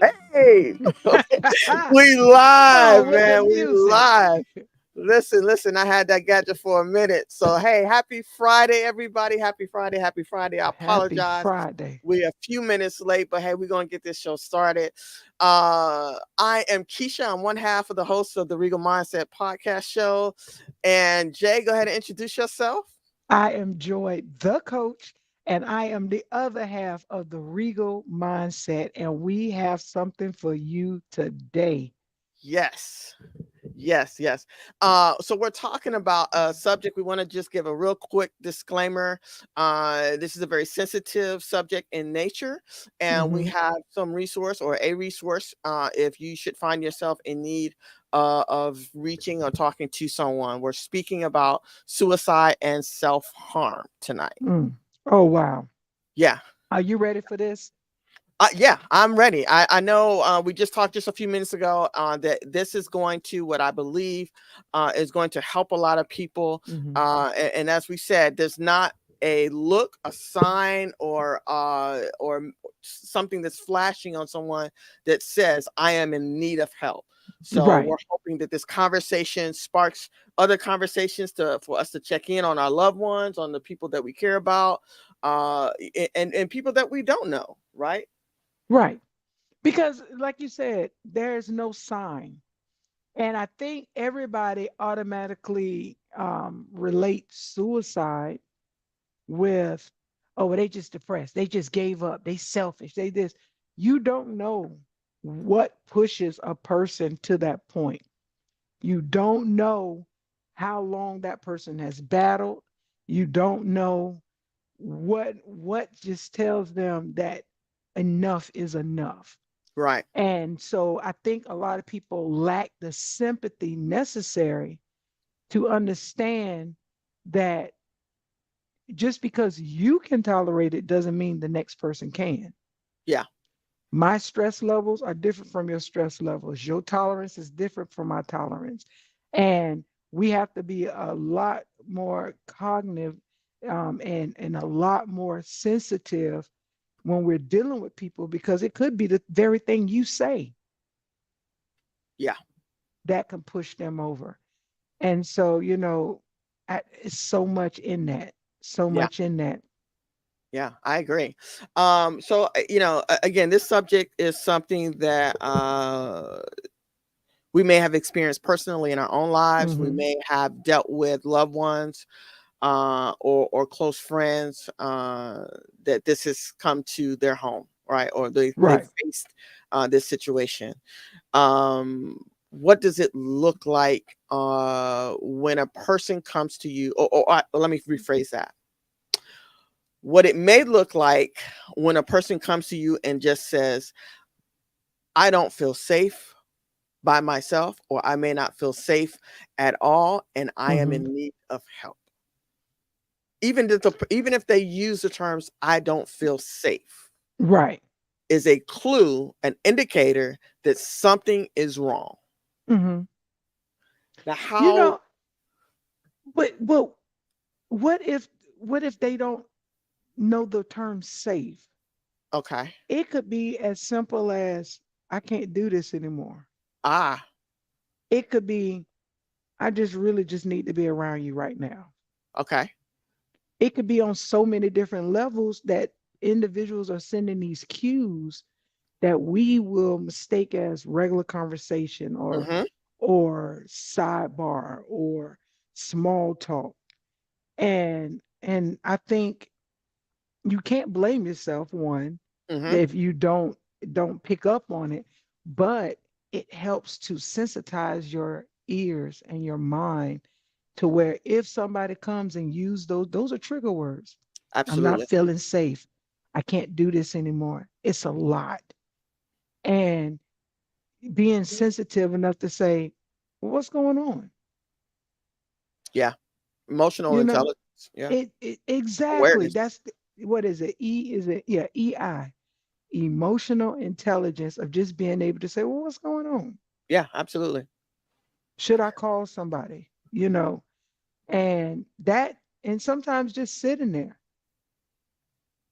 Hey, we Oh, live, with the man. We music. live. Listen. I had that gadget for a minute. So, hey, happy Friday, everybody. Happy Friday. Happy Friday. I Happy apologize. Friday. We're a few minutes late, but hey, we're going to get this show started. I am Keisha. I'm one half of the host of the Regal Mindset Podcast show. And Jay, go ahead and introduce yourself. I am Joy, the coach, and I am the other half of the Regal Mindset. And we have something for you today. Yes. Yes. So we're talking about a subject. We want to just give a real quick disclaimer. This is a very sensitive subject in nature, and we Hmm. have some resource or a resource if you should find yourself in need of reaching or talking to someone. We're speaking about suicide and self-harm tonight. Mm. Oh, wow. Yeah. Are you ready for this? Yeah, I'm ready. I know we just talked just a few minutes ago that this is going to, what I believe, is going to help a lot of people. Hmm. And as we said, there's not a look, a sign, or something that's flashing on someone that says, I am in need of help. So Right. we're hoping that this conversation sparks other conversations for us to check in on our loved ones, on the people that we care about, and people that we don't know, right? Right. Because, like you said, there's no sign. And I think everybody automatically relates suicide with, oh, well, they just depressed. They just gave up. They selfish. They this. You don't know what pushes a person to that point. You don't know how long that person has battled. You don't know what just tells them that enough is enough. Right. And so I think a lot of people lack the sympathy necessary to understand that just because you can tolerate it doesn't mean the next person can. Yeah. My stress levels are different from your stress levels. Your tolerance is different from my tolerance. And we have to be a lot more cognitive and a lot more sensitive when we're dealing with people because it could be the very thing you say Yeah. that can push them over. And so, it's so much in that, so Yeah. much in that. Yeah. I agree. So again, this subject is something that we may have experienced personally in our own lives. We Hmm. may have dealt with loved ones or close friends that this has come to their home, right? Or they Right. faced this situation. What does it look like when a person comes to you? Let me rephrase that. What it may look like when a person comes to you and just says, I don't feel safe by myself, or I may not feel safe at all, and I am Hmm. in need of help. Even if they use the terms "I don't feel safe," Right. is a clue, an indicator that something is wrong. Hmm. Now, You how? know, but what if what if they don't know the term safe? Okay. It could be as simple as I can't do this anymore. Ah. It could be I just really just need to be around you right now. Okay. It could be on so many different levels that individuals are sending these cues that we will mistake as regular conversation Mm-hmm. or sidebar or small talk. And I think you can't blame yourself one Mm-hmm. if you don't pick up on it, but it helps to sensitize your ears and your mind to where if somebody comes and use those are trigger words. I'm not Absolutely. feeling safe. I can't do this anymore. It's a lot. And being sensitive enough to say, well, what's going on? Yeah. Emotional You know, intelligence. Yeah. it exactly. Awareness. What is it? Is it yeah, EI, emotional intelligence of just being able to say, well, what's going on? Yeah. Absolutely. Should I call somebody? And that, and sometimes just sitting there.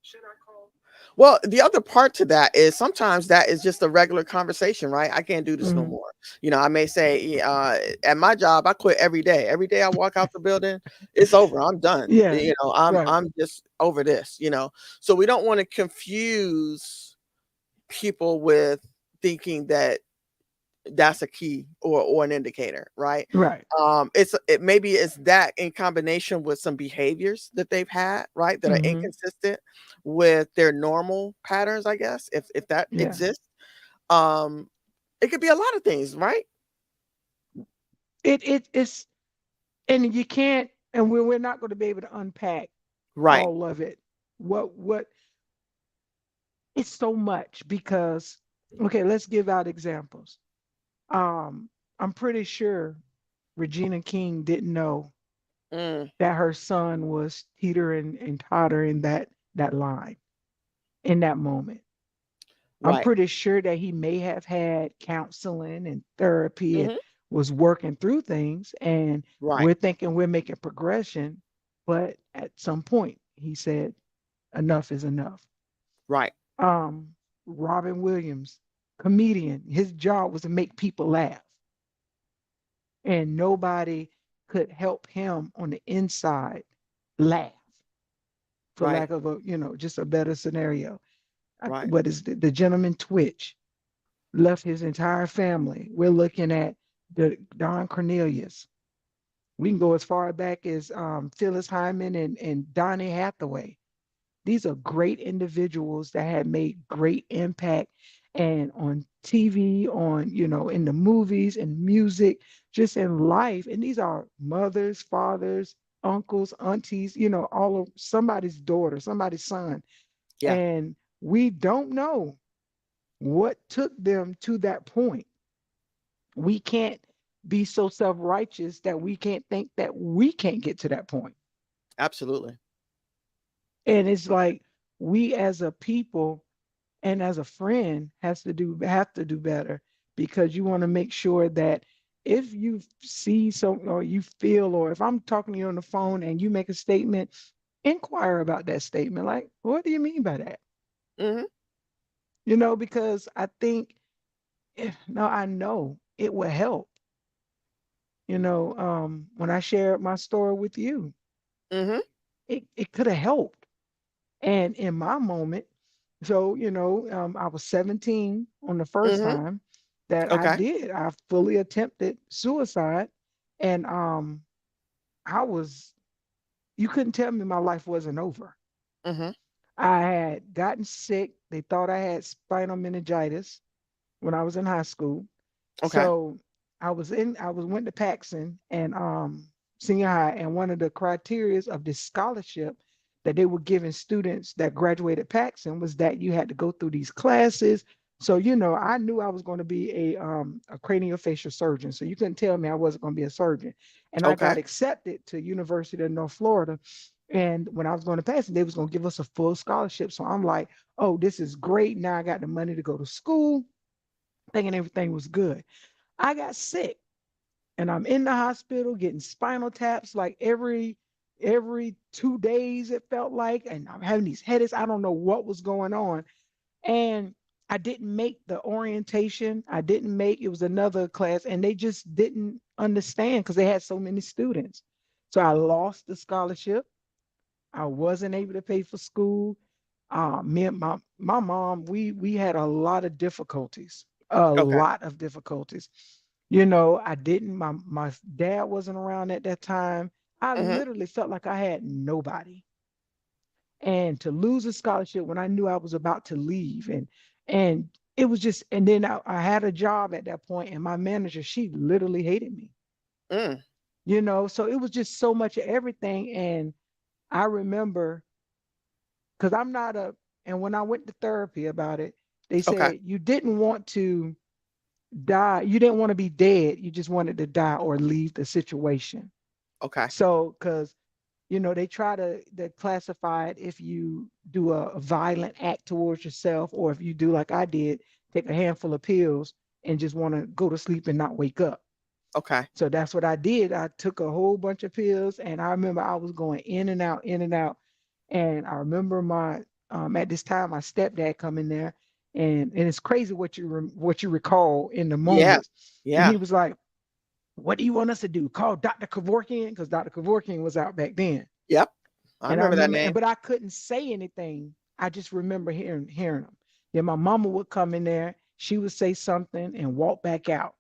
Should I call? Well, the other part to that is sometimes that is just a regular conversation, right? I can't do this no Hmm. more. I may say, at my job, I quit every day. Every day I walk out the building, it's over. I'm done. Yeah, right, I'm just over this. So we don't want to confuse people with thinking that that's a key or an indicator, right? right. It maybe it's that in combination with some behaviors that they've had, right, that are Hmm. inconsistent with their normal patterns, I guess, if that Yeah. exists. um it could be a lot of things, right? It's, and you can't, and we're not going to be able to unpack Right. all of it. What it's so much because, okay, let's give out examples. Um, I'm pretty sure Regina King didn't know Mm, that her son was teetering and tottering that line in that moment. I'm right. pretty sure that he may have had counseling and therapy and Hmm. was working through things. And Right. we're thinking we're making progression. But at some point, he said, enough is enough. Right. Um, Robin Williams, comedian, his job was to make people laugh. And nobody could help him on the inside laugh, for Right. lack of just a better scenario. Right. What is the gentleman Twitch? Left his entire family. We're looking at the Don Cornelius. We can go as far back as Phyllis Hyman and Donny Hathaway. These are great individuals that had made great impact and on TV, on, in the movies and music, just in life. And these are mothers, fathers, uncles, aunties, all of somebody's daughter, somebody's son. Yeah. And we don't know what took them to that point. We can't be so self-righteous that we can't think that we can't get to that point. Absolutely. And it's like we as a people and as a friend have to do better, because you want to make sure that if you see something or you feel, or if I'm talking to you on the phone and you make a statement, inquire about that statement. Like, what do you mean by that? Hmm. Because I think, no, I know it will help. When I shared my story with you, Hmm. it could have helped. And in my moment, so, I was 17 on the first Hmm. time that Okay. I fully attempted suicide. And I was, you couldn't tell me my life wasn't over. Hmm. I had gotten sick. They thought I had spinal meningitis when I was in high school. Okay. So I was went to Paxson and senior high, and one of the criterias of this scholarship that they were giving students that graduated Paxson was that you had to go through these classes. So, I knew I was going to be a craniofacial surgeon. So you couldn't tell me I wasn't going to be a surgeon. And I Okay. got accepted to University of North Florida. And when I was going to Paxson, they was going to give us a full scholarship. So I'm like, oh, this is great. Now I got the money to go to school, thinking everything was good. I got sick and I'm in the hospital getting spinal taps like every 2 days it felt like, and I'm having these headaches. I don't know what was going on. And I didn't make the orientation. I didn't make it was another class, and they just didn't understand because they had so many students. So I lost the scholarship. I wasn't able to pay for school. Me and my mom, we had a lot of difficulties, a Okay. lot of difficulties. I didn't. My dad wasn't around at that time. I Hmm. literally felt like I had nobody, and to lose a scholarship when I knew I was about to leave, and it was just. And then I had a job at that point, and my manager, she literally hated me. Mm. So it was just so much of everything, and I remember because I'm not a, and when I went to therapy about it, they Okay. said you didn't want to die. You didn't want to be dead. You just wanted to die or leave the situation. Okay. So, because, they try to classify it if you do a violent act towards yourself, or if you do like I did, take a handful of pills and just want to go to sleep and not wake up. Okay. So that's what I did. I took a whole bunch of pills, and I remember I was going in and out, in and out. And I remember my at this time, my stepdad come in there, and it's crazy what what you recall in the Yeah. moments. And Yeah. he was like, "What do you want us to do? Call Dr. Kevorkian?" Because Dr. Kevorkian was out back then. Yep. I And I remember that remember, name. but I couldn't say anything. I just remember hearing them. Then my mama would come in there. She would say something and walk back out.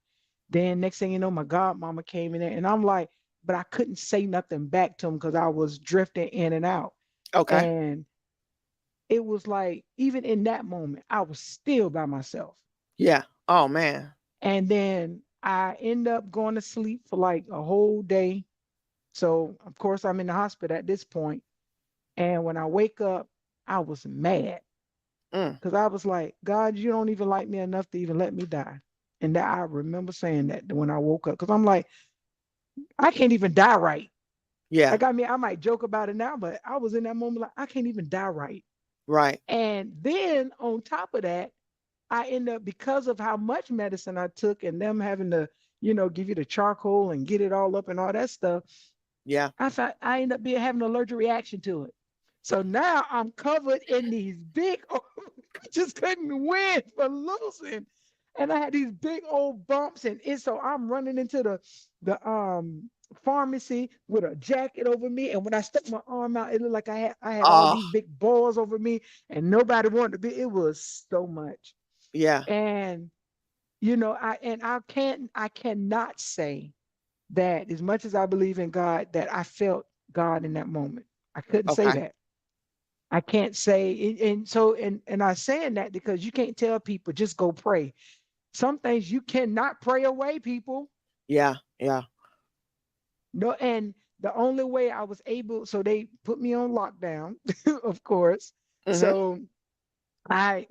Then next thing you know, my godmama came in there, and I'm like, but I couldn't say nothing back to him because I was drifting in and out. Okay. And it was like, even in that moment, I was still by myself. Yeah. Oh man. And then I end up going to sleep for like a whole day. So of course I'm in the hospital at this point. And when I wake up, I was mad Mm. because I was like, God, you don't even like me enough to even let me die. And that I remember saying that when I woke up, because I'm like, I can't even die right. Yeah. Like, I mean, I might joke about it now, but I was in that moment like, I can't even die right. Right. And then on top of that, I end up, because of how much medicine I took and them having to, give you the charcoal and get it all up and all that stuff, Yeah. I end up having an allergic reaction to it. So now I'm covered in these big, I just couldn't win for losing. And I had these big old bumps, and so I'm running into the pharmacy with a jacket over me. And when I stuck my arm out, it looked like I had all Oh, these big balls over me, and nobody wanted to be. It was so much. yeah. And I cannot say that as much as I believe in God, that I felt God in that moment. I couldn't say Okay. that. I can't say, and I'm saying that because you can't tell people just go pray. Some things you cannot pray away, people. Yeah. Yeah. No, and the only way I was able, so they put me on lockdown, of course. Mm-hmm. So I,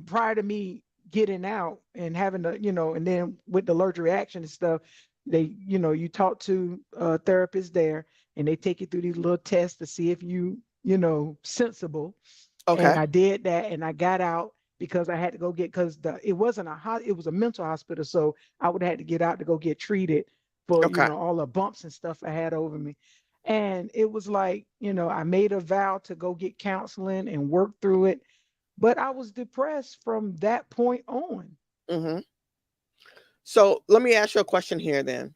prior to me getting out and having to, and then with the allergic reaction and stuff, you talk to therapists there, and they take you through these little tests to see if sensible. And Okay. I did that, and I got out because I had to go get, because it wasn't it was a mental hospital, so I would have had to get out to go get treated for Okay. all the bumps and stuff I had over me. And it was like, I made a vow to go get counseling and work through it, but I was depressed from that point on. Mm-hmm. So let me ask you a question here then.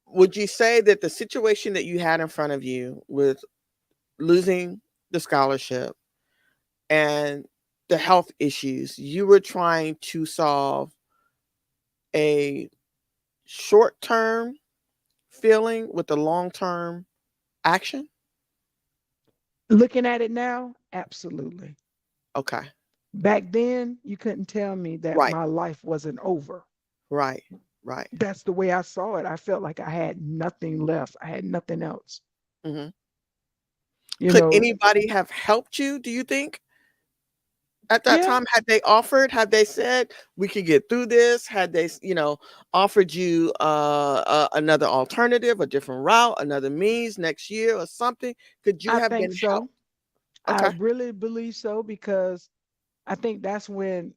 Would you say that the situation that you had in front of you with losing the scholarship and the health issues, you were trying to solve a short term feeling with a long term action? Looking at it now, absolutely. Okay. Back then, you couldn't tell me that Right. my life wasn't over. Right. Right. That's the way I saw it. I felt like I had nothing left. I had nothing else. Hmm. You Could know, anybody have helped you, do you think, at that yeah, time? Had they offered, had they said we could get through this, had they, offered you another alternative, a different route, another means next year or something, could you I have think been helped? so. I Okay. really believe so, because I think that's when,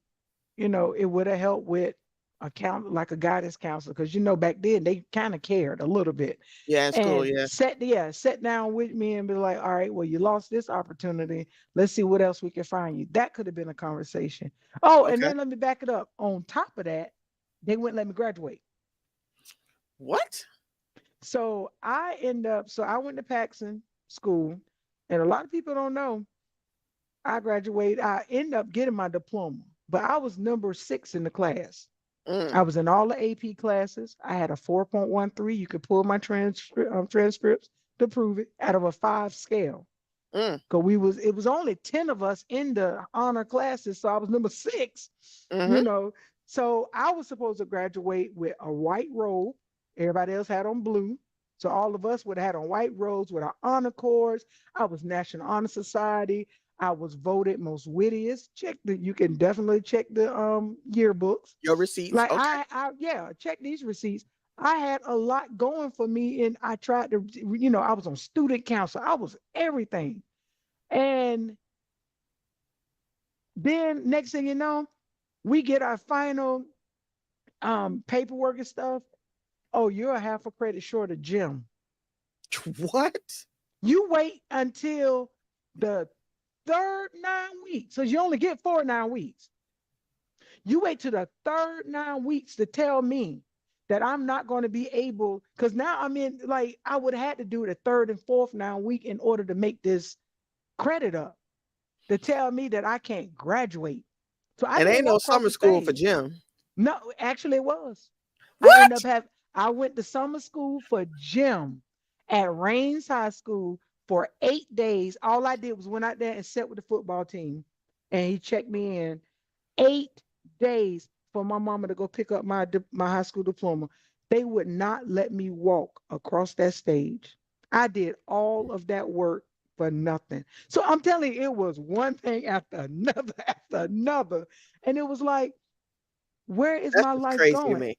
it would have helped with like a guidance counselor, because back then they kind of cared a little bit, Yeah, in school, and yeah. sat down with me and be like, all right, well, you lost this opportunity. Let's see what else we can find you. That could have been a conversation. Oh, and Okay. then let me back it up. On top of that, they wouldn't let me graduate. What? So I went to Paxson School, and a lot of people don't know I graduated. I ended up getting my diploma, but I was number 6 in the class. I Mm, was in all the AP classes. I had a 4.13. You could pull my transcripts to prove it, out of a 5 scale. mm, Because it was only 10 of us in the honor classes, so I was number 6, you mhm. know. So I was supposed to graduate with a white robe. Everybody else had on blue. So all of us would have had on white robes with our honor cords. I was National Honor Society. I was voted most wittiest. You can definitely check the yearbooks. Your receipts, Like okay. yeah, check these receipts. I had a lot going for me, and I tried to, I was on student council. I was everything. And then next thing you know, we get our final paperwork and stuff. Oh, you're a half a credit short of gym. What? You wait until the third 9 weeks, so you only get 4 9 weeks. You wait to the third 9 weeks to tell me that I'm not going to be able, because now I'm in, like, I would have had to do the third and fourth 9 week in order to make this credit up, to tell me that I can't graduate. So I And didn't ain't no walk across summer the school for stage. gym. No, actually it was. I ended up What? having, I went to summer school for gym at Rains High School for 8 days. All I did was went out there and sat with the football team, and he checked me in. 8 days for my mama to go pick up my high school diploma. They would not let me walk across that stage. I did all of that work for nothing. So I'm telling you, it was one thing after another after another. And it was like, where is That's my just life crazy to going? me.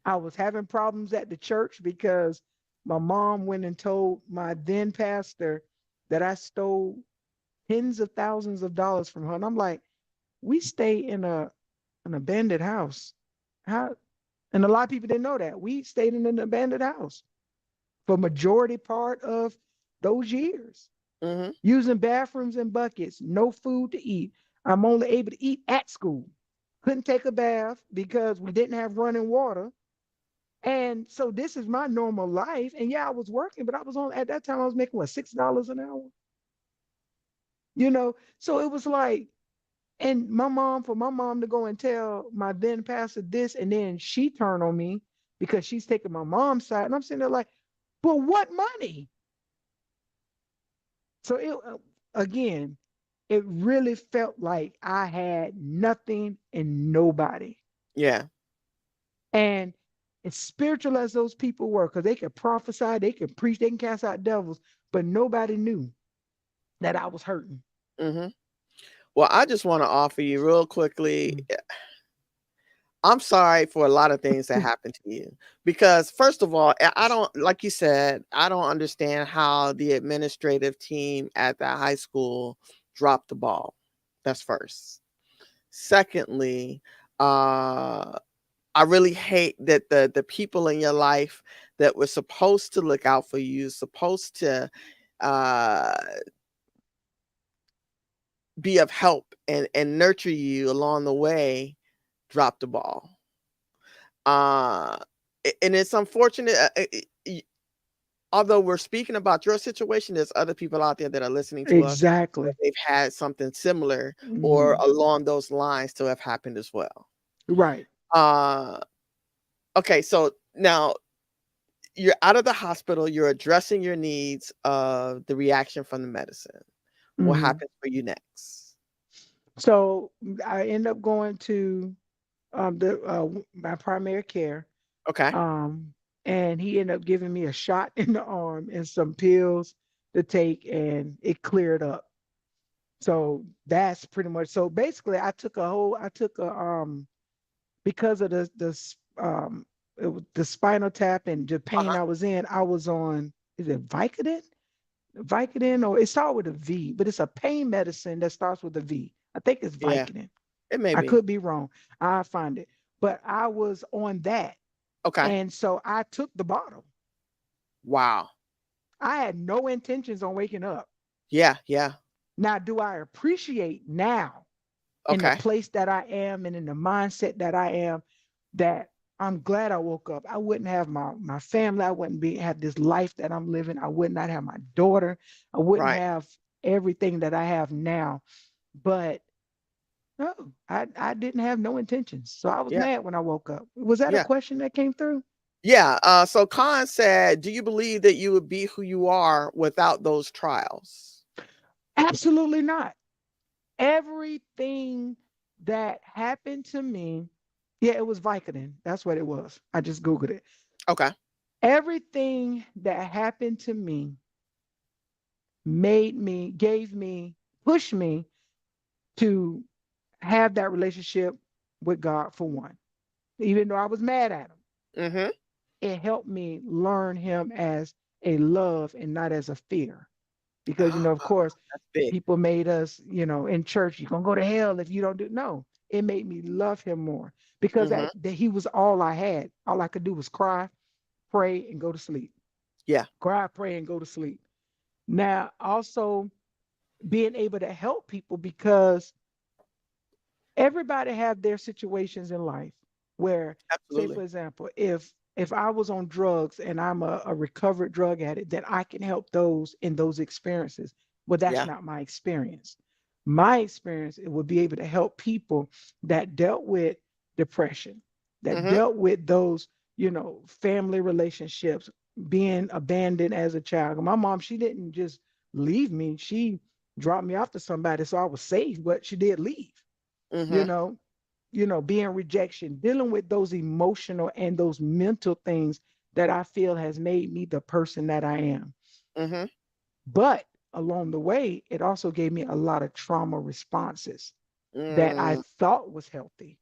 I was having problems at the church because my mom went and told my then pastor that I stole tens of thousands of dollars from her. And I'm like, we stay in an abandoned house. How? And a lot of people didn't know that. We stayed in an abandoned house for majority part of those years, Hmm. using bathrooms and buckets, no food to eat. I'm only able to eat at school. Couldn't take a bath because we didn't have running water. And so this is my normal life. And yeah, I was working, but I was on, at that time I was making what, $6 an hour? So it was like, and for my mom to go and tell my then pastor this, and then she turned on me because she's taking my mom's side. And I'm sitting there like, but what money? So again, it really felt like I had nothing and nobody. Yeah. And as spiritual as those people were, because they could prophesy, they could preach, they can cast out devils, but nobody knew that I was hurting. Hmm. Well, I just want to offer you real quickly. Mm. I'm sorry for a lot of things that happened to you because, first of all, I don't, like you said, I don't understand how the administrative team at that high school dropped the ball. That's first. Secondly, uh, I really hate that the people in your life that were supposed to look out for you, supposed to uh, be of help and nurture you along the way, dropped the ball. Uh, and it's unfortunate. Although we're speaking about your situation, there's other people out there that are listening to us that Exactly. they've had something similar or Mhm. along those lines to have happened as well. Right. Uh, okay, so now you're out of the hospital, you're addressing your needs of the reaction from the medicine. What Mhm. happens for you next? So I end up going to my primary care, Okay. um, and he ended up giving me a shot in the arm and some pills to take, and it cleared up. So that's pretty much. So basically, I took a because of the spinal tap and the pain Uh-huh. I was in. I was on, is it Vicodin? Vicodin, or it starts with a V, but it's a pain medicine that starts with a V. I think it's Yeah, Vicodin. it may I be. could be wrong. I'll find it. But I was on that. Okay. And so I took the bottle. Wow. I had no intentions on waking up. Yeah, yeah. Now, do I appreciate now in the Okay. place that I am and in the mindset that I am that I'm glad I woke up? I wouldn't have my family. I wouldn't be have this life that I'm living. I would not have my daughter. I wouldn't Right. have everything that I have now. But no, I didn't have no intentions. So I was Yeah. mad when I woke up. Was that a Yeah. question that came through? Yeah. So Khan said, do you believe that you would be who you are without those trials? Absolutely not. Everything that happened to me, yeah, it was Vicodin. That's what it was. I just Googled it. Okay. Everything that happened to me made me, gave me, pushed me to have that relationship with God for one. Even though I was mad at him, Mm-hmm. it helped me learn him as a love and not as a fear. Because, Ah, of course, that's big. people made us, in church, you're going to go to hell if you don't do. No, it made me love him more because Mm-hmm. that he was all I had. All I could do was cry, pray, and go to sleep. Yeah. Cry, pray, and go to sleep. Now, also, being able to help people, because everybody have their situations in life where, say for Absolutely. example, if I was on drugs and I'm a recovered drug addict, that I can help those in those experiences. Well, that's Yeah. not my experience. My experience, it would be able to help people that dealt with depression, that Mm-hmm. dealt with those, family relationships, being abandoned as a child. My mom, she didn't just leave me, she dropped me off to somebody so I was safe, but she did leave. you Mm-hmm. know being rejection, dealing with those emotional and those mental things that I feel has made me the person that I am. Mm-hmm. But along the way, it also gave me a lot of trauma responses that I Mm. thought was healthy.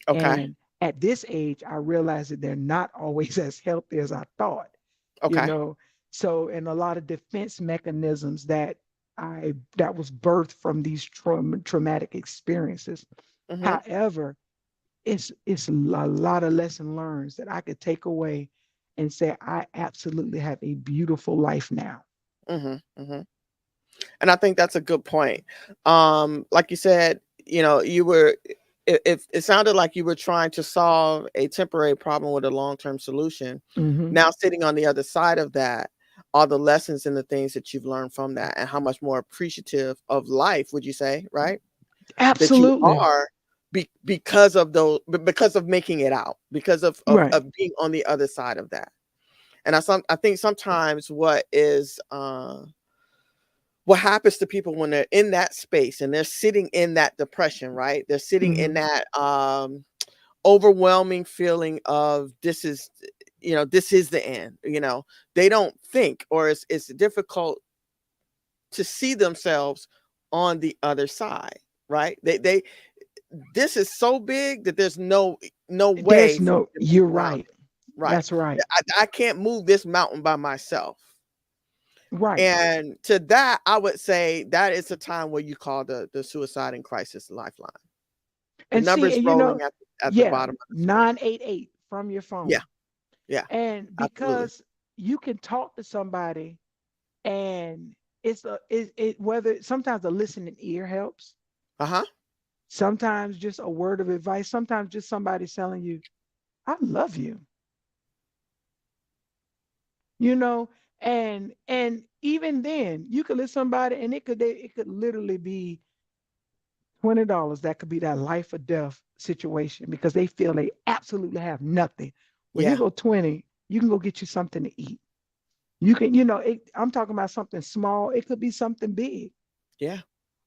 Okay. And at this age, I realized that they're not always as healthy as I thought, you Okay. know. So, and a lot of defense mechanisms that was birthed from these traumatic experiences. Mm-hmm. However, it's a lot of lesson learned that I could take away and say I absolutely have a beautiful life now. Mm-hmm. Mm-hmm. And I think that's a good point. Like you said, you were it sounded like you were trying to solve a temporary problem with a long-term solution. Hmm. Now sitting on the other side of that are the lessons and the things that you've learned from that, and how much more appreciative of life would you say, right? That you Absolutely. are, because of those, because of making it out, because Right. of being on the other side of that. And I think sometimes what happens to people when they're in that space and they're sitting in that depression, right? They're sitting in Hmm. that overwhelming feeling of this is the end. They don't think, or it's difficult to see themselves on the other side, right? They this is so big that there's no way There's for me no, to you're move around right. it, right? That's right. I can't move this mountain by myself. Right. And to that, I would say that is a time where you call the suicide and crisis lifeline. The And see, numbers and rolling at the yeah, bottom of the screen. 988 from your Yeah, phone. yeah, And absolutely. because you can talk to somebody, and whether sometimes a listening ear helps, Uh-huh. sometimes just a word of advice, sometimes just somebody telling you, I love you, you know, and even then you could let somebody, and it could literally be $20. That could be that life or death situation, because they feel they absolutely have nothing. Well, here Yeah, go 20. You can go get you something to eat. I'm talking about something small. It could be something big, yeah.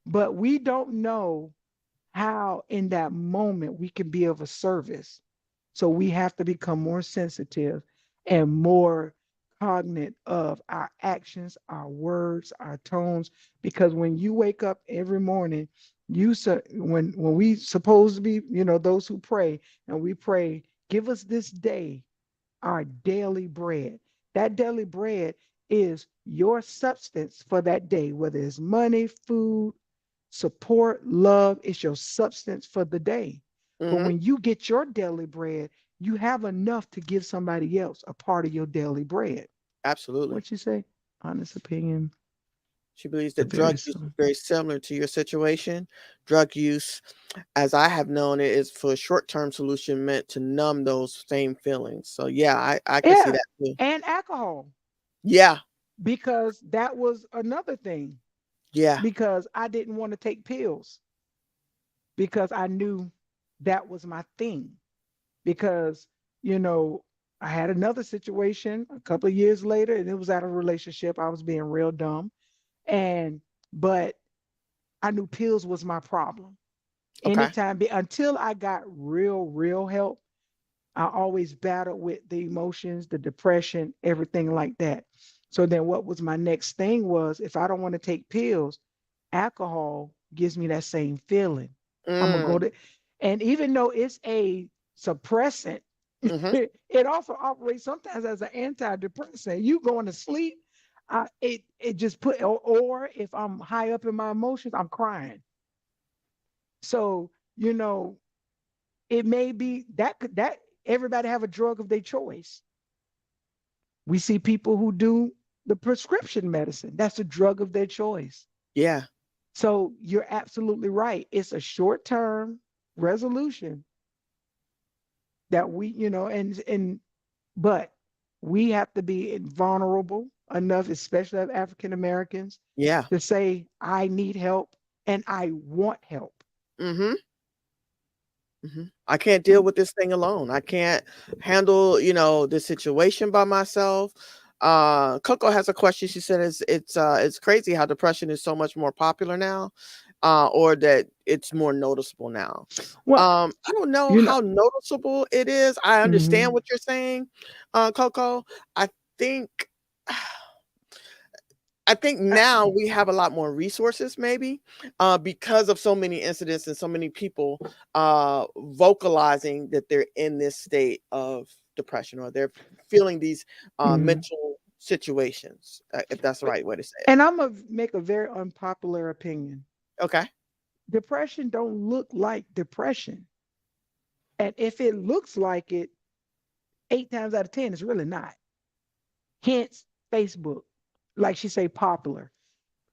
but we don't know how in that moment we can be of a service. So we have to become more sensitive and more cognate of our actions, our words, our tones. Because when you wake up every morning, when we supposed to be, those who pray, and we pray, give us this day our daily bread. That daily bread is your substance for that day, whether it's money, food, support, love. It's your substance for the day. But Mm-hmm. when you get your daily bread, you have enough to give somebody else a part of your daily bread. Absolutely. What you say? Honest opinion. She believes The that drug very use is same. very similar to your situation. Drug use, as I have known it, is for a short-term solution meant to numb those same feelings. So yeah, I can see Yeah. that too. And alcohol, Yeah, because that was another thing. yeah. Because I didn't want to take pills, because I knew that was my thing. Because, you know, I had another situation a couple of years later, and it was out of a relationship. I was being real dumb. But I knew pills was my problem. Okay. Until I got real help, I always battled with the emotions, the depression, everything like that. So then what was my next thing was, if I don't want to take pills, alcohol gives me that same feeling. I'm gonna go Mm. to, and even though it's a suppressant, Mhm. it also operates sometimes as an antidepressant. You going to sleep, it just or if I'm high up in my emotions, I'm crying. So it may be that everybody have a drug of their choice. We see people who do the prescription medicine. That's a drug of their choice. Yeah. So you're absolutely right. It's a short-term resolution that we, and but we have to be vulnerable enough, especially as African Americans, Yeah. to say, I need help and I want help. Mhm. Mhm. I can't deal with this thing alone. I can't handle, this situation by myself. Coco has a question. She said it's crazy how depression is so much more popular now, or that it's more noticeable now. Well, I don't know you know, how noticeable it is. I understand mhm, what you're saying, Coco. I think I think uh, now we have a lot more resources, maybe, because of so many incidents and so many people vocalizing that they're in this state of depression or they're feeling these mhm. mental situations, if that's the right way to say it. And I'm gonna make a very unpopular opinion. Okay. Depression don't look like depression, and if it looks like it, 8 times out of 10, it's really not. Hence, Facebook, like she say, popular.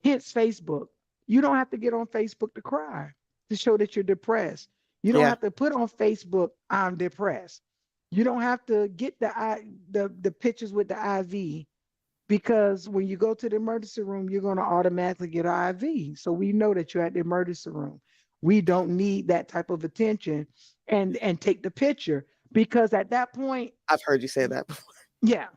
Hence, Facebook. You don't have to get on Facebook to cry to show that you're depressed. You don't Yeah. have to put on Facebook, I'm depressed. You don't have to get the pictures with the IV because when you go to the emergency room, you're going to automatically get an IV. So we know that you're at the emergency room. We don't need that type of attention and take the picture because at that point, I've heard you say that before. yeah,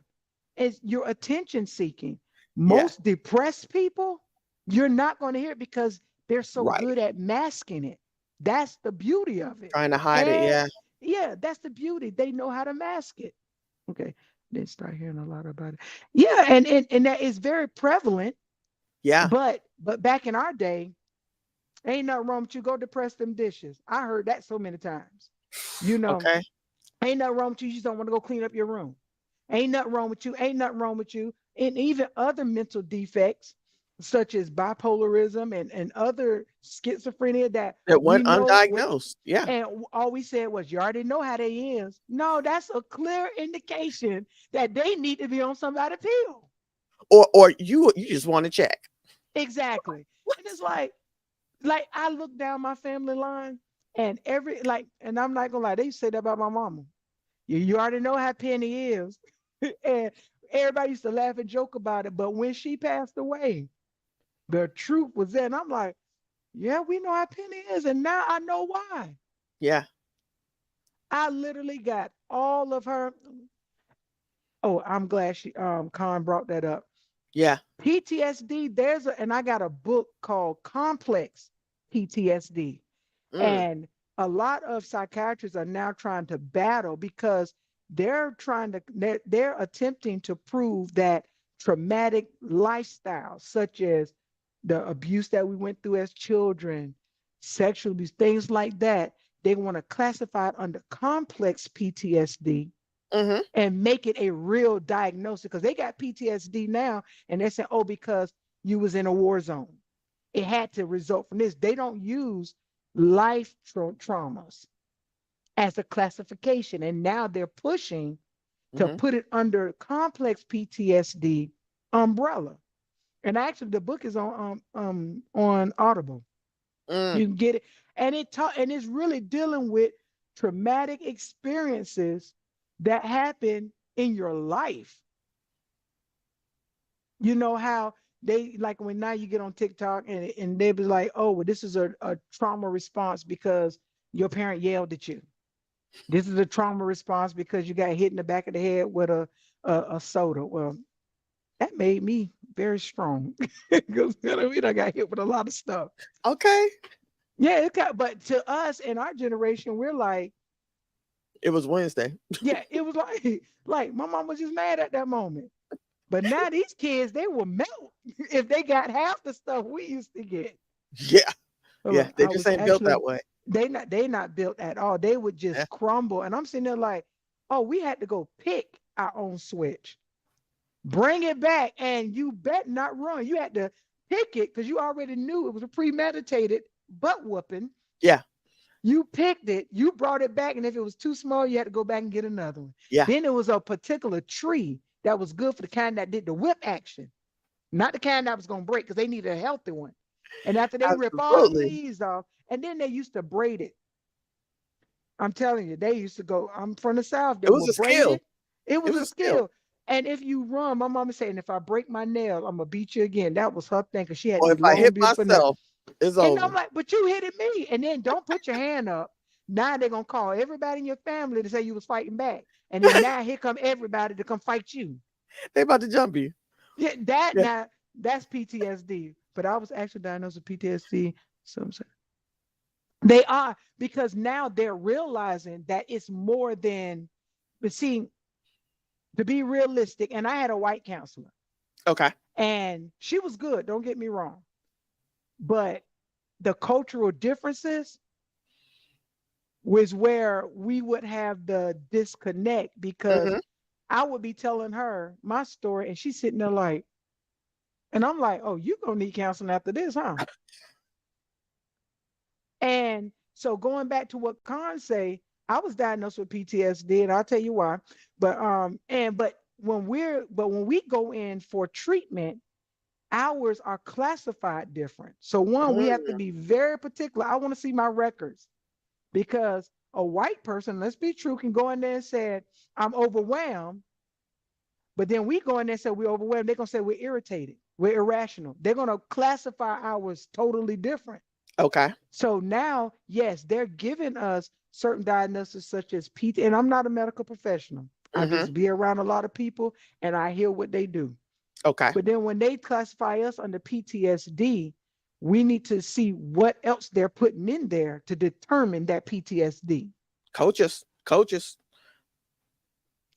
it's your attention seeking. Yeah. Most depressed people, you're not going to hear it because they're so Right. good at masking it. That's the beauty of it. Trying to hide it. And Yeah. yeah, that's the beauty. They know how to mask it. Okay. Didn't start hearing a lot about it. Yeah, and that is very prevalent, Yeah. but back in our day, ain't nothing wrong with you. Go depress them dishes. I heard that so many times. You know, Okay. ain't nothing wrong with you. You just don't want to go clean up your room. Ain't nothing wrong with you. Ain't nothing wrong with you. And even other mental defects, such as bipolarism and other schizophrenia that It we went know with, undiagnosed. Yeah. and all we said was, you already know how they is. No, that's a clear indication that they need to be on somebody's pill. Or you just want to check. Exactly. What? And it's like I look down my family line and and I'm not gonna lie, they used to say that about my mama. You already know how Penny is. And everybody used to laugh and joke about it. But when she passed away, the truth was there. And I'm like, yeah, we know how Penny is. And now I know why. Yeah. I literally got all of her. Oh, I'm glad she Con brought that up. Yeah. PTSD, and I got a book called Complex PTSD. Mm. And a lot of psychiatrists are now trying to battle because they're attempting to prove that traumatic lifestyles, such as the abuse that we went through as children, sexual abuse, things like that, they want to classify it under complex PTSD Mhm. and make it a real diagnosis because they got PTSD now and they're saying, oh, because you was in a war zone. It had to result from this. They don't use traumas as a classification. And now they're pushing to Mhm. put it under complex PTSD umbrella. And actually the book is on Audible. Mm. You can get it. And it's really dealing with traumatic experiences that happen in your life. You know how they like when now you get on TikTok and they be like, oh, well, this is a trauma response because your parent yelled at you. This is a trauma response because you got hit in the back of the head with a soda. Well, that made me very strong because I got hit with a lot of stuff. Okay. Yeah, but to us in our generation, we're like, It was Wednesday. yeah, it was like my mom was just mad at that moment. But now these kids, they will melt if they got half the stuff we used to get. Yeah. Yeah. They I just was ain't built that actually way. they not built at all. They would Yeah. just crumble. And I'm sitting there like, oh, we had to go pick our own switch, bring it back, and you bet not run. You had to pick it because you already knew it was a premeditated butt whooping. Yeah. You picked it, you brought it back, and if it was too small, you had to go back and get another one. Yeah. Then it was a particular tree that was good for the kind that did the whip action, not the kind that was going to break because they needed a healthy one. And after they rip all them Absolutely. leaves off, and then they used to braid it. I'm telling you, they used to go. I'm from the South. They It was were a skill. braided. It It was was a a skill. skill. And if you run, my mama saying, if I break my nail, I'm gonna beat you again. That was her thing, because she had Or these if I long, hit beautiful nails. myself, it's And I'm over. like, but you hit me. And then don't put your hand up. Now they're gonna call everybody in your family to say you was fighting back. And then now here come everybody to come fight you. They about to jump you. Yeah, that Yeah. now that's PTSD. But I was actually diagnosed with PTSD. So they are, because now they're realizing that it's more than, but see, to be realistic, and I had a white counselor, Okay. and she was good, don't get me wrong. But the cultural differences was where we would have the disconnect, because Hmm. I would be telling her my story and she's sitting there like, and I'm like, oh, you gonna need counseling after this, huh? And so going back to what Khan say, I was diagnosed with PTSD, and I'll tell you why. But when we go in for treatment, ours are classified different. So one, we have to Mm, be very particular. I want to see my records, because a white person, let's be true, can go in there and say, I'm overwhelmed. But then we go in there and say we're overwhelmed. They're gonna say we're irritated, we're irrational. They're gonna classify ours totally different. okay. So now, yes, they're giving us certain diagnoses such as PT, and I'm not a medical professional. I Hmm. just be around a lot of people and I hear what they do. Okay. But then when they classify us under PTSD, we need to see what else they're putting in there to determine that PTSD. Coaches. Coaches.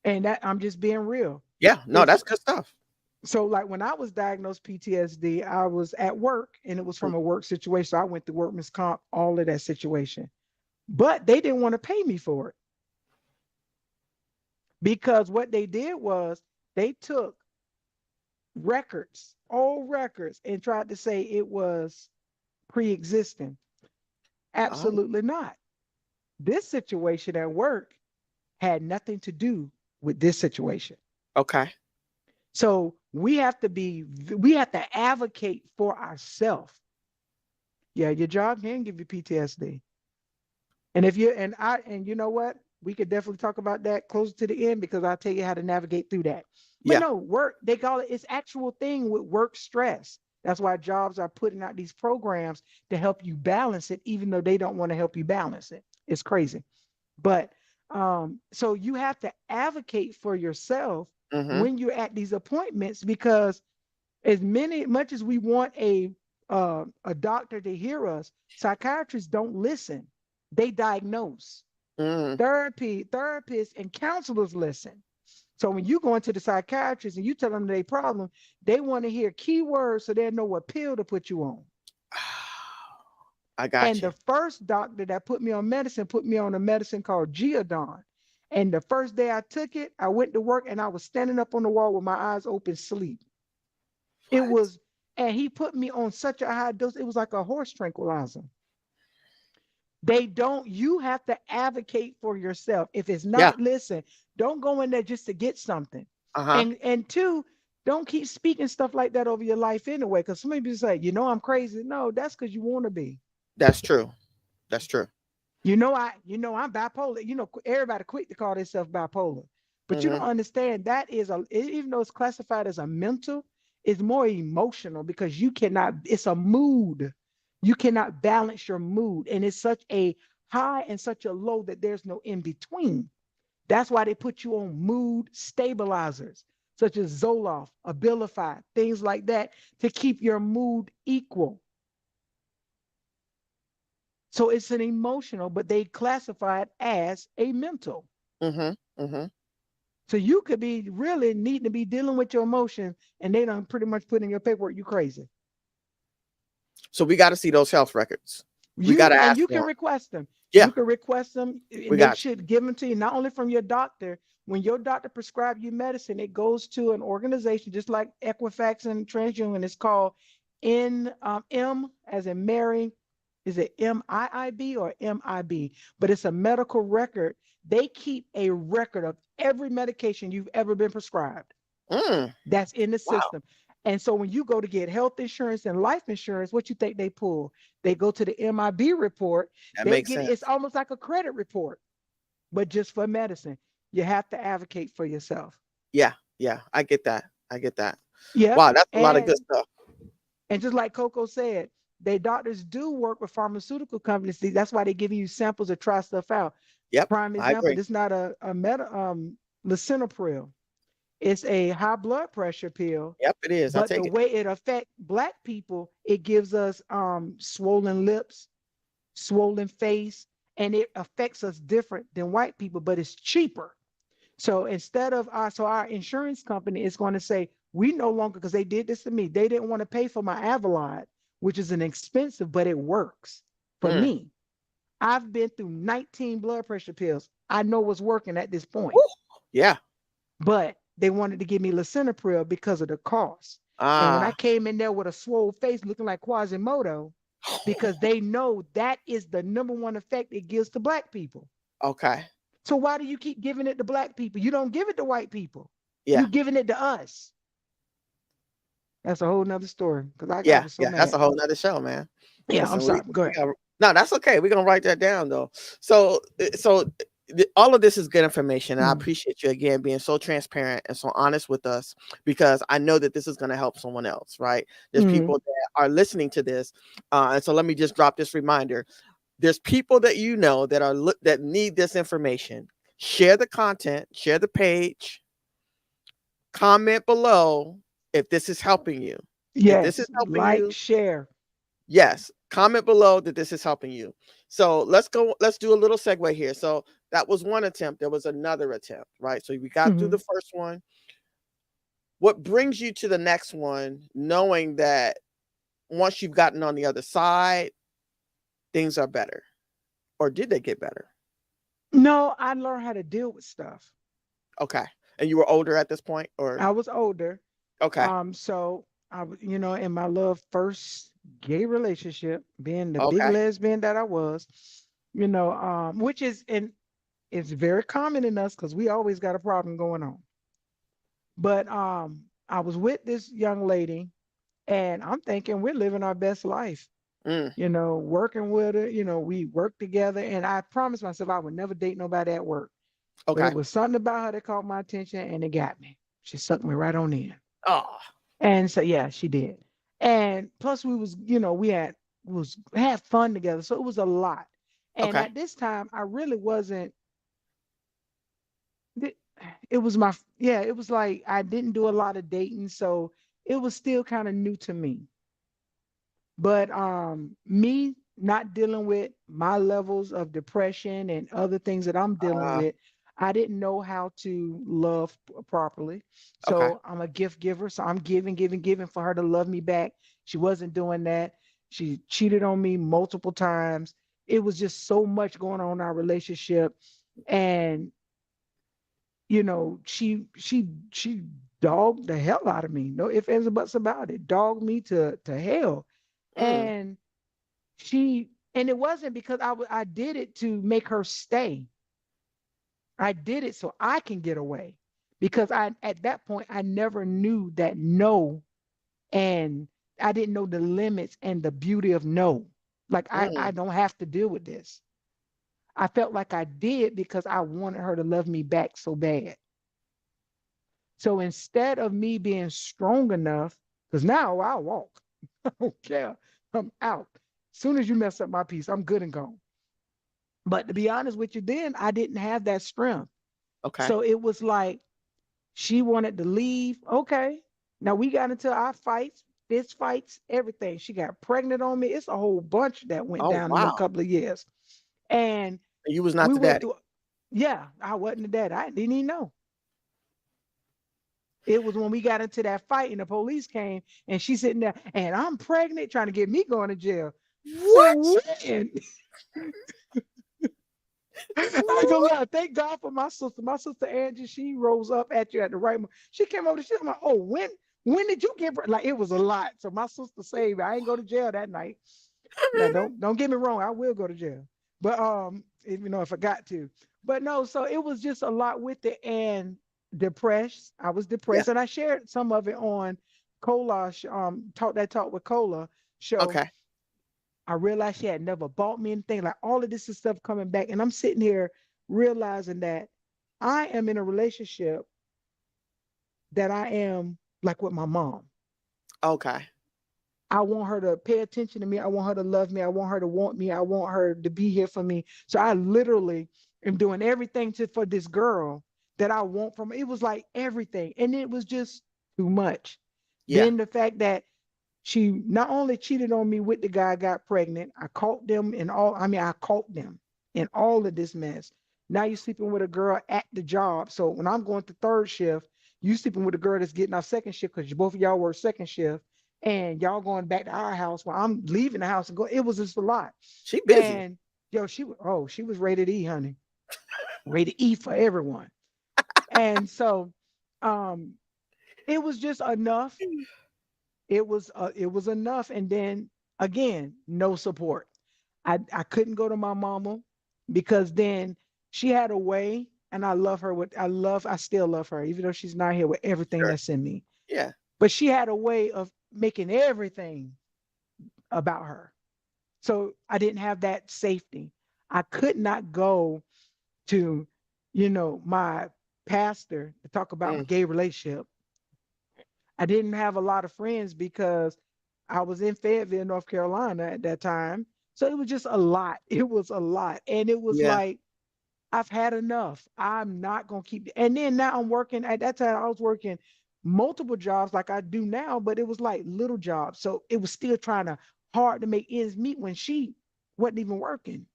And that, I'm just being real. Yeah. No, It's that's good stuff. so, like, when I was diagnosed PTSD, I was at work and it was Mm. from a work situation. So I went to workman's comp, all of that situation. But they didn't want to pay me for it, because what they did was they took records, old records, and tried to say it was pre-existing. Oh, Absolutely not. This situation at work had nothing to do with this situation. okay. So we have to advocate for ourselves. Yeah, your job can give you PTSD. And if you and you know what? We could definitely talk about that closer to the end, because I'll tell you how to navigate through that. But Yeah. no, work, they call it, it's actual thing with work stress. That's why jobs are putting out these programs to help you balance it, even though they don't want to help you balance it. It's crazy. But so you have to advocate for yourself Hmm. when you're at these appointments, because much as we want a doctor to hear us, psychiatrists don't listen. They diagnose. Mm. Therapists and counselors listen. So when you go into the psychiatrist and you tell them their problem, they want to hear keywords so they know what pill to put you on. I got And you. the first doctor that put me on medicine put me on a medicine called Geodon. And the first day I took it, I went to work and I was standing up on the wall with my eyes open, sleep. It What? was, and he put me on such a high dose, it was like a horse tranquilizer. They don't, you have to advocate for yourself. If it's Yeah. not, listen, don't go in there just to get something. Uh huh. And two, don't keep speaking stuff like that over your life anyway. Because some people say, I'm crazy. No, that's because you want to be. That's true. That's true. I'm bipolar. Everybody quick to call themselves bipolar. But you don't Hmm. understand that even though it's classified as a mental, it's more emotional, because it's a mood. You cannot balance your mood. And it's such a high and such a low that there's no in between. That's why they put you on mood stabilizers, such as Zoloft, Abilify, things like that, to keep your mood equal. So it's an emotional, but they classify it as a mental. Hmm. Hmm. So you could be really needing to be dealing with your emotions, and they don't pretty much put in your paperwork you crazy. So we got to see those health records. We got to ask You for can them. request them. Yeah. You can request them, We and they got you. should give them to you not only from your doctor. When your doctor prescribes you medicine, it goes to an organization just like Equifax and TransUnion. It's called M as in Mary. Is it MIIB or MIB? But it's a medical record. They keep a record of every medication you've ever been prescribed. Mm. That's in the Wow. system. And so when you go to get health insurance and life insurance, what you think they pull? They go to the MIB report. That They makes get it's sense. almost like a credit report, but just for medicine. You have to advocate for yourself. Yeah, yeah, I get that. I get that. Yep. Wow, that's a lot of good And stuff. just like Coco said, they doctors do work with pharmaceutical companies. See, that's why they're giving you samples to try stuff out. Yep, Prime I example, agree. this is not a meta lisinopril. It's a high blood pressure pill, Yep, it is. I but the take it. way it affects black people, it gives us swollen lips, swollen face, and it affects us different than white people, but it's cheaper. So instead of our insurance company is going to say, we no longer, because they did this to me, they didn't want to pay for my Avalon, which is an expensive, but it works for Mm. me. I've been through 19 blood pressure pills. I know what's working at this point, Woo. Yeah. but they wanted to give me lisinopril because of the cost. And when I Ah. came in there with a swole face looking like Quasimodo, because they know that is the number one effect it gives to black people. Okay. So why do you keep giving it to black people? You don't give it to white people. Yeah. You giving it to us. That's a whole nother story. Because I Yeah. was so Yeah. That's mad. a whole nother show, man. Yeah, I'm Listen, we sorry. Go we ahead. got no, that's okay. We're gonna write that down though. So all of this is good information, and I Mm, appreciate you again being so transparent and so honest with us because I know that this is going to help someone else. Right? There's mm, people that are listening to this, and so let me just drop this reminder. There's people that you know that that need this information. Share the content, share the page, comment below if this is helping you. If this is yes. helping Like, you, share. yes, comment below that this is helping you. So let's do a little segue here. So that was one attempt. There was another attempt, right? So we got through the Mhm. first one. What brings you to the next one, knowing that once you've gotten on the other side, things are better? Or did they get better? No, I learned how to deal with stuff. Okay. And you were older at this point, or I was older. okay. So in my love first gay relationship, being the big Okay. lesbian that I was, which is and it's very common in us because we always got a problem going on. But I was with this young lady, and I'm thinking we're living our best life. Mm, Working with her, we worked together, and I promised myself I would never date nobody at work. But it okay. was something about her that caught my attention, and it got me. She sucked me right on in. Oh, And so yeah, she did. And plus we was, had fun together. So it was a lot. And okay. at this time I really wasn't it it was my yeah, it was like I didn't do a lot of dating, so it was still kind of new to me. But me not dealing with my levels of depression and other things that I'm dealing Uh, with, I didn't know how to love properly. okay. So I'm a gift giver. So I'm giving, giving, giving for her to love me back. She wasn't doing that. She cheated on me multiple times. It was just so much going on in our relationship. And she dogged the hell out of me. No ifs, ands, or buts about it. Dogged me to hell. Mm, And and it wasn't because I did it to make her stay. I did it so I can get away. Because I at that point I never knew that no, and I didn't know the limits and the beauty of no. Like I mm, don't have to deal with this. I felt like I did because I wanted her to love me back so bad. So instead of me being strong enough, because now I'll walk. I don't care. I'm out. As soon as you mess up my peace, I'm good and gone. But to be honest with you, then I didn't have that strength. okay. So it was like she wanted to leave. Okay. Now we got into our fights, fist fights, everything. She got pregnant on me. It's a whole bunch that went Oh, down in them wow. couple of years. And You was not we the went daddy. through, yeah, I wasn't the dad. I didn't even know. It was when we got into that fight and the police came and she's sitting there and I'm pregnant trying to get me going to jail. Say What? when? I ain't gonna lie. Thank God for my sister. My sister Angie, she rose up at you at the right moment. She came over. She was like, "Oh, when did you get like?" It was a lot. So my sister saved me. I ain't go to jail that night. Now don't get me wrong. I will go to jail, but if I got to. But no. So it was just a lot with it and depressed. I was Yeah. depressed, and I shared some of it on Cola talk with Cola show, Okay. I realized she had never bought me anything. Like all of this is stuff coming back. And I'm sitting here realizing that I am in a relationship that I am like with my mom. Okay. I want her to pay attention to me. I want her to love me. I want her to want me. I want her to be here for me. So I literally am doing everything for this girl that I want from her. It was like everything. And it was just too much. Yeah. Then the fact that she not only cheated on me with the guy I got pregnant, I caught them in all, I mean, I caught them in all of this mess. Now you're sleeping with a girl at the job. So when I'm going to third shift, you sleeping with a girl that's getting off second shift because both of y'all work second shift and y'all going back to our house while I'm leaving the house and go. It was just a lot. She busy. And yo, she was rated E, honey. Rated E for everyone. And so um it was just enough. It was enough. And then again, no support. I couldn't go to my mama because then she had a way, and I love her with I still love her, even though she's not here with everything Sure. that's in me. Yeah. But she had a way of making everything about her. So I didn't have that safety. I could not go to, my pastor to talk about Mm. gay relationship. I didn't have a lot of friends because I was in Fayetteville, North Carolina at that time. So it was just a lot. It was a lot. And it was Yeah. like, I've had enough. I'm not going to keep. And then now I'm working. At that time, I was working multiple jobs like I do now, but it was like little jobs. So it was still trying to hard to make ends meet when she wasn't even working.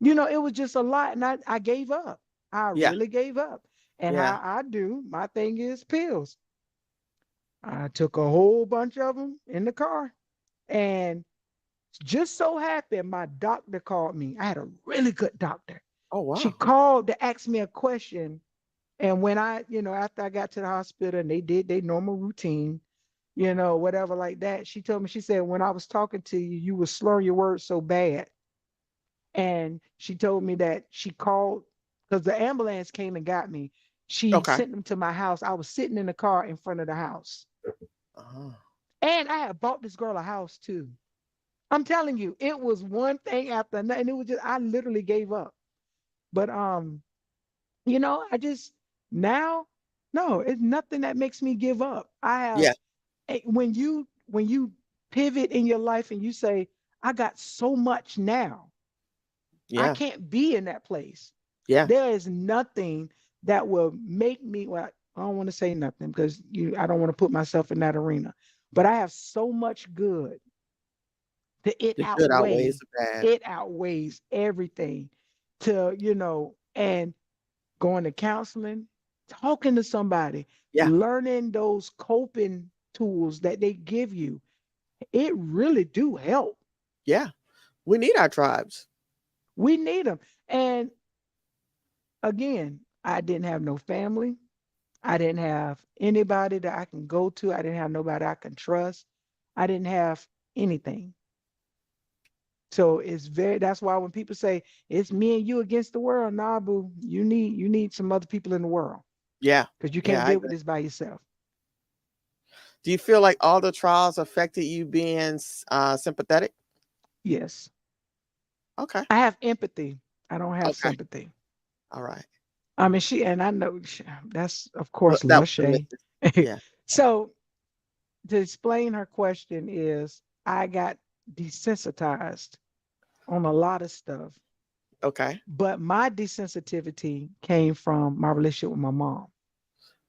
It was just a lot. And I gave up. I Yeah. really gave up. And Yeah. how I do, my thing is pills. I took a whole bunch of them in the car, and just so happened my doctor called me. I had a really good doctor. Oh She wow. called to ask me a question. And when after I got to the hospital and they did their normal routine, whatever like that, she told me, she said, when I was talking to you, you were slurring your words so bad. And she told me that she called because the ambulance came and got me. She Okay. sent them to my house. I was sitting in the car in front of the house. Oh. And I had bought this girl a house too. I'm telling you, it was one thing after another. And it was just, I literally gave up. But I just now, no, it's nothing that makes me give up. I have Yeah. when you pivot in your life and you say, I got so much now. I Yeah. can't be in that place. Yeah. There is nothing that will make me, well, I don't want to say nothing because I don't want to put myself in that arena. But I have so much good that The good outweighs the bad. it outweighs everything to, and going to counseling, talking to somebody, Yeah. learning those coping tools that they give you. It really do help. Yeah. We need our tribes. We need them. And again, I didn't have no family. I didn't have anybody that I can go to. I didn't have nobody I can trust. I didn't have anything. So that's why when people say it's me and you against the world, nah, boo, you need some other people in the world Yeah. because you Yeah. can't I deal with agree. this by yourself. Do you feel like all the trials affected you being sympathetic? Yes. Okay. I have empathy. I don't have Okay. sympathy. All right. I mean, and I know that's of Well, course that was the Lachey. mission. Yeah. So to explain her question is I got desensitized on a lot of stuff, Okay. but my desensitivity came from my relationship with my mom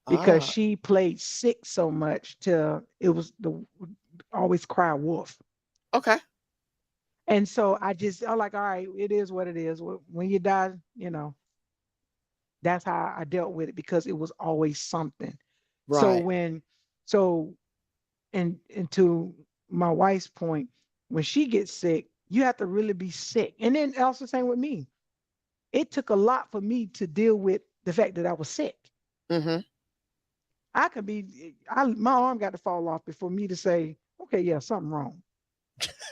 because Ah. she played sick so much till it was the always cry wolf. Okay. And so I'm like, all right, it is what it is. When you die, that's how I dealt with it because it was always something. So Right. so and to my wife's point, when she gets sick, you have to really be sick. And then also same with me. It took a lot for me to deal with the fact that I was sick. Mm-hmm. My arm got to fall off before me to say, okay, yeah, something wrong.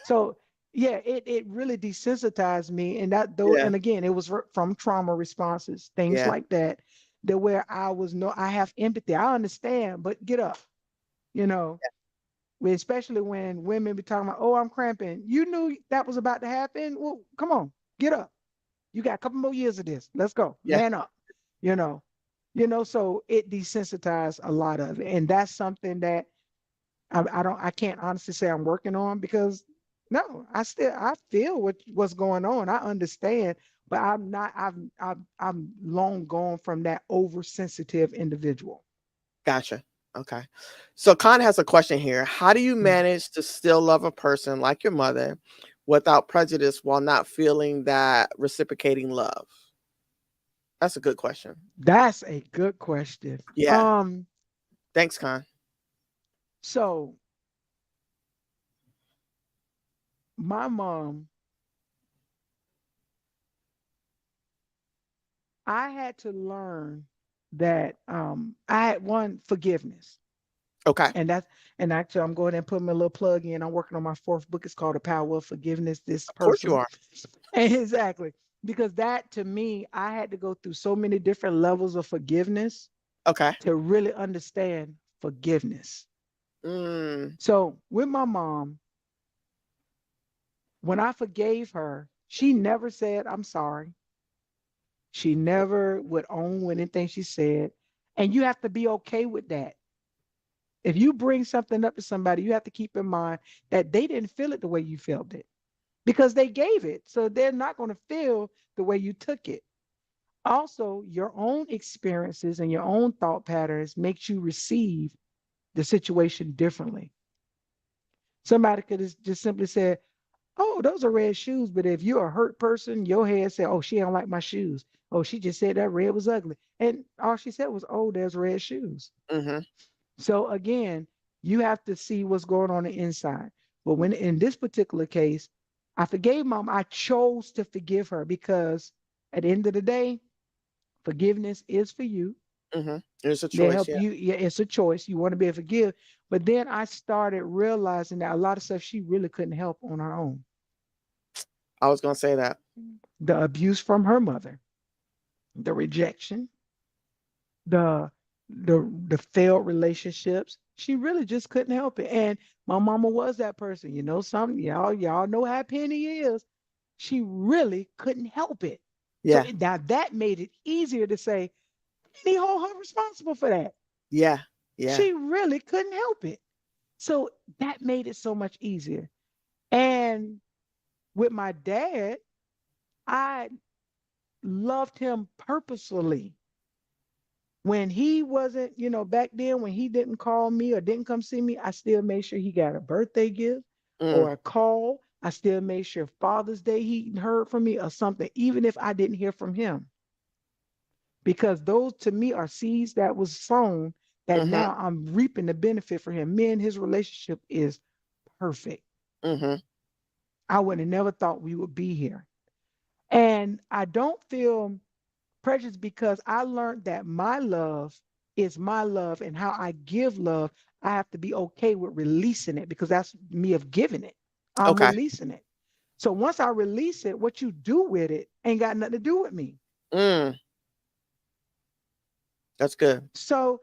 So yeah, it really desensitized me, and that though, Yeah. and again, it was from trauma responses, things Yeah. like that, that where I have empathy, I understand, but get up. you know, especially when women be talking about, oh, I'm cramping. You knew that was about to happen. Well, come on, get up. You got a couple more years of this. Let's go. Yeah. Man up. You know, so it desensitized a lot of it. And that's something that I can't honestly say I'm working on because no, I feel what's going on. I understand, but I'm not, I'm long gone from that oversensitive individual. Gotcha. Okay. So Khan has a question here. How do you Mm. manage to still love a person like your mother without prejudice while not feeling that reciprocating love? That's a good question. That's a good question. Yeah. Thanks, Khan. So my mom, I had to learn that I had one forgiveness. Okay. And that's and actually I'm going and put my little plug in. I'm working on my fourth book. It's called The Power of Forgiveness. This Of course you person. are. Exactly. Because that to me, I had to go through so many different levels of forgiveness Okay. to really understand forgiveness. Mm, So with my mom, when I forgave her, she never said, I'm sorry. She never would own anything she said. And you have to be okay with that. If you bring something up to somebody, you have to keep in mind that they didn't feel it the way you felt it because they gave it. So they're not going to feel the way you took it. Also, your own experiences and your own thought patterns makes you receive the situation differently. Somebody could have just simply said, "Oh, those are red shoes," but if you're a hurt person, your head said, "Oh, she don't like my shoes. Oh, she just said that red was ugly," and all she said was, "Oh, there's red shoes." mm-hmm. So again, you have to see what's going on the inside. But when in this particular case, I forgave mom. I chose to forgive her because at the end of the day, forgiveness is for you. Mm-hmm. There's a They choice. help Yeah. you. Yeah, it's a choice. You want to be able to forgive. But then I started realizing that a lot of stuff she really couldn't help on her own. I was gonna say that. The abuse from her mother, the rejection, the the failed relationships. She really just couldn't help it. And my mama was that person. You know something? Y'all know how Penny is. She really couldn't help it. So Yeah. now that made it easier to say, Penny hold her responsible for that. Yeah. Yeah. She really couldn't help it. So that made it so much easier. And with my dad, I loved him purposefully. When he wasn't, back then when he didn't call me or didn't come see me, I still made sure he got a birthday gift Mm, or a call. I still made sure Father's Day he heard from me or something, even if I didn't hear from him. Because those to me are seeds that was sown that mm-hmm. now I'm reaping the benefit for him. Me and his relationship is perfect. Mm-hmm. I would have never thought we would be here. And I don't feel prejudice because I learned that my love is my love and how I give love, I have to be okay with releasing it because that's me of giving it. I'm Okay. releasing it. So once I release it, what you do with it ain't got nothing to do with me. Mm, that's good. So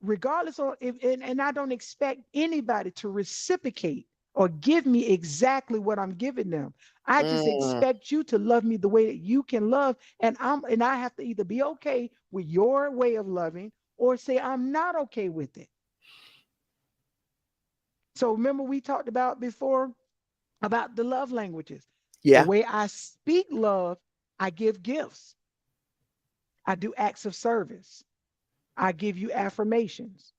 regardless of if and I don't expect anybody to reciprocate or give me exactly what I'm giving them. I just Mm, expect you to love me the way that you can love. And I have to either be okay with your way of loving or say I'm not okay with it. So remember we talked about before about the love languages. The yeah. way I speak love, I give gifts. I do acts of service. I give you affirmations.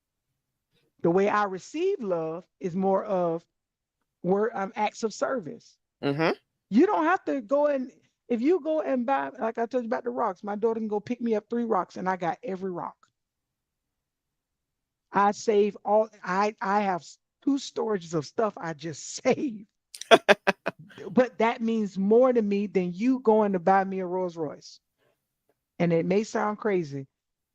The way I receive love is more of word acts of service. Mm-hmm. You don't have to go and if you go and buy, like I told you about the rocks, my daughter can go pick me up 3 rocks and I got every rock. I save all I have 2 storages of stuff I just saved. But that means more to me than you going to buy me a Rolls Royce. And it may sound crazy,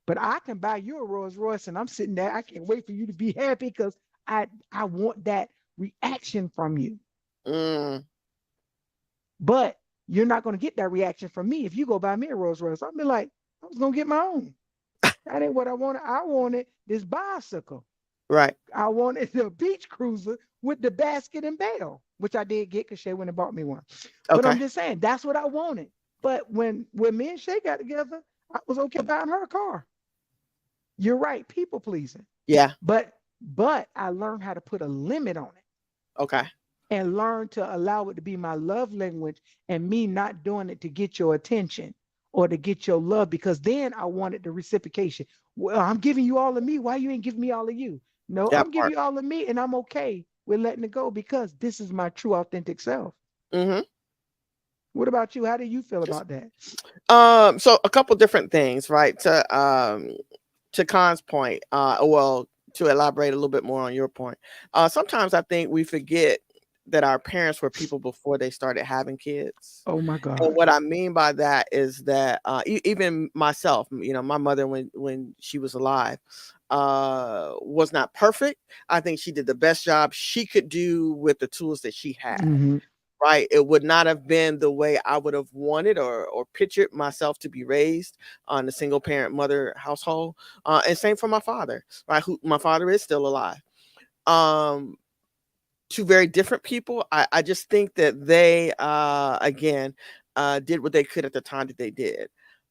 but I can buy you a Rolls Royce and I'm sitting there. I can't wait for you to be happy because I want that reaction from you. Mm, But you're not going to get that reaction from me if you go buy me a Rolls Royce. I'll be like, I was going to get my own. That ain't what I wanted. I wanted this bicycle. Right. I wanted the beach cruiser with the basket and bell, which I did get because Shay went and bought me one. But I'm Okay. just saying that's what I wanted. But when me and Shay got together, I was okay buying her a car. You're right, people pleasing. Yeah. But I learned how to put a limit on it Okay. and learn to allow it to be my love language and me not doing it to get your attention or to get your love because then I wanted the reciprocation. Well, I'm giving you all of me. Why you ain't giving me all of you? No, That I'm giving part. you all of me and I'm okay with letting it go because this is my true authentic self. Mm-hmm. What about you? How do you feel Just about that? so a couple different things, right? To Khan's point, well, to elaborate a little bit more on your point, sometimes I think we forget that our parents were people before they started having kids. Oh my And God. what I mean by that is that even myself, my mother when she was alive, was not perfect. I think she did the best job she could do with the tools that she had. Hmm. Right, it would not have been the way I would have wanted or pictured myself to be raised on a single parent mother household. And same for my father, right? Who my father is still alive. Um, Two very different people. I just think that they again did what they could at the time that they did.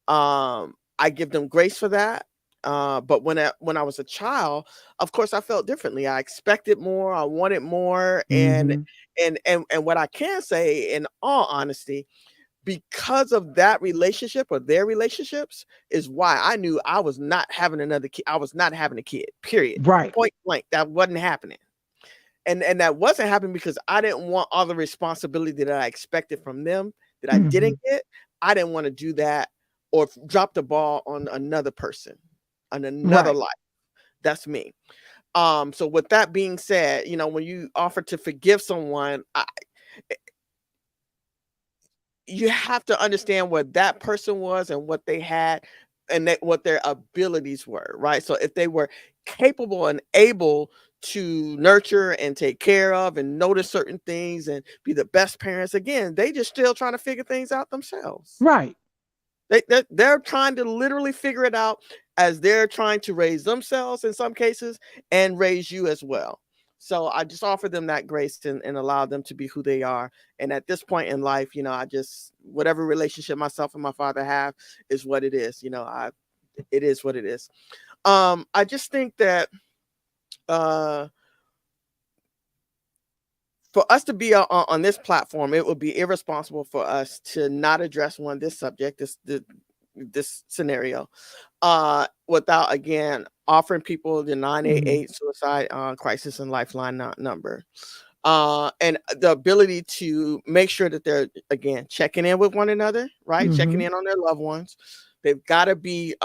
I give them grace for that. But when I was a child, of course I felt differently. I expected more, I wanted more, and Hmm. and what I can say in all honesty, because of that relationship or their relationships, is why I knew I was not having another kid. I was not having a kid. Period. Right. Point blank. That wasn't happening. And that wasn't happening because I didn't want all the responsibility that I expected from them that I Hmm. didn't get. I didn't want to do that or drop the ball on another person, on another Right. life. That's me. So with that being said, when you offer to forgive someone, you have to understand where that person was and what they had and what their abilities were, right? So if they were capable and able to nurture and take care of and notice certain things and be the best parents, again, they just still trying to figure things out themselves. Right. They're trying to literally figure it out as they're trying to raise themselves in some cases and raise you as well. So I just offer them that grace and allow them to be who they are. And at this point in life, I just whatever relationship myself and my father have is what it is. It is what it is. I just think that uh for us to be on this platform, it would be irresponsible for us to not address this subject, this scenario, without again offering people the Hmm. 988 suicide crisis and lifeline number, and the ability to make sure that they're again checking in with one another, right? Checking Hmm. in on their loved ones. They've got to be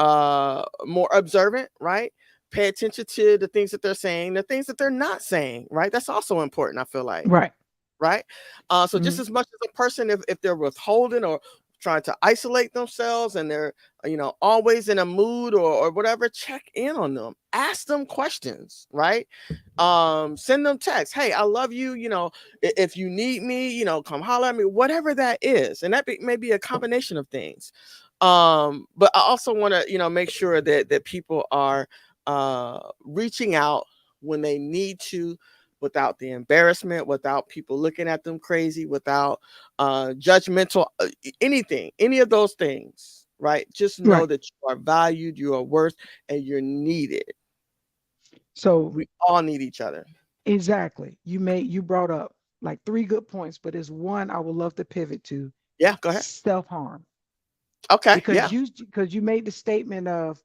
more observant, right? Pay attention to the things that they're saying, the things that they're not saying, right? That's also important, I feel like, Right. right? So just Hmm. as much as a person, if they're withholding or trying to isolate themselves and they're always in a mood or whatever, check in on them, ask them questions, right? Send them texts, hey, I love you, if you need me, come holler at me, whatever that is. And that may be a combination of things. But I also want to make sure that people are reaching out when they need to, without the embarrassment, without people looking at them crazy, without judgmental, anything, any of those things, right? Just know Right. that you are valued, you are worth, and you're needed. So We all need each other. exactly. You brought up like three good points, but there's one I would love to pivot to Yeah, go ahead. self-harm. Okay, Because yeah. you made the statement of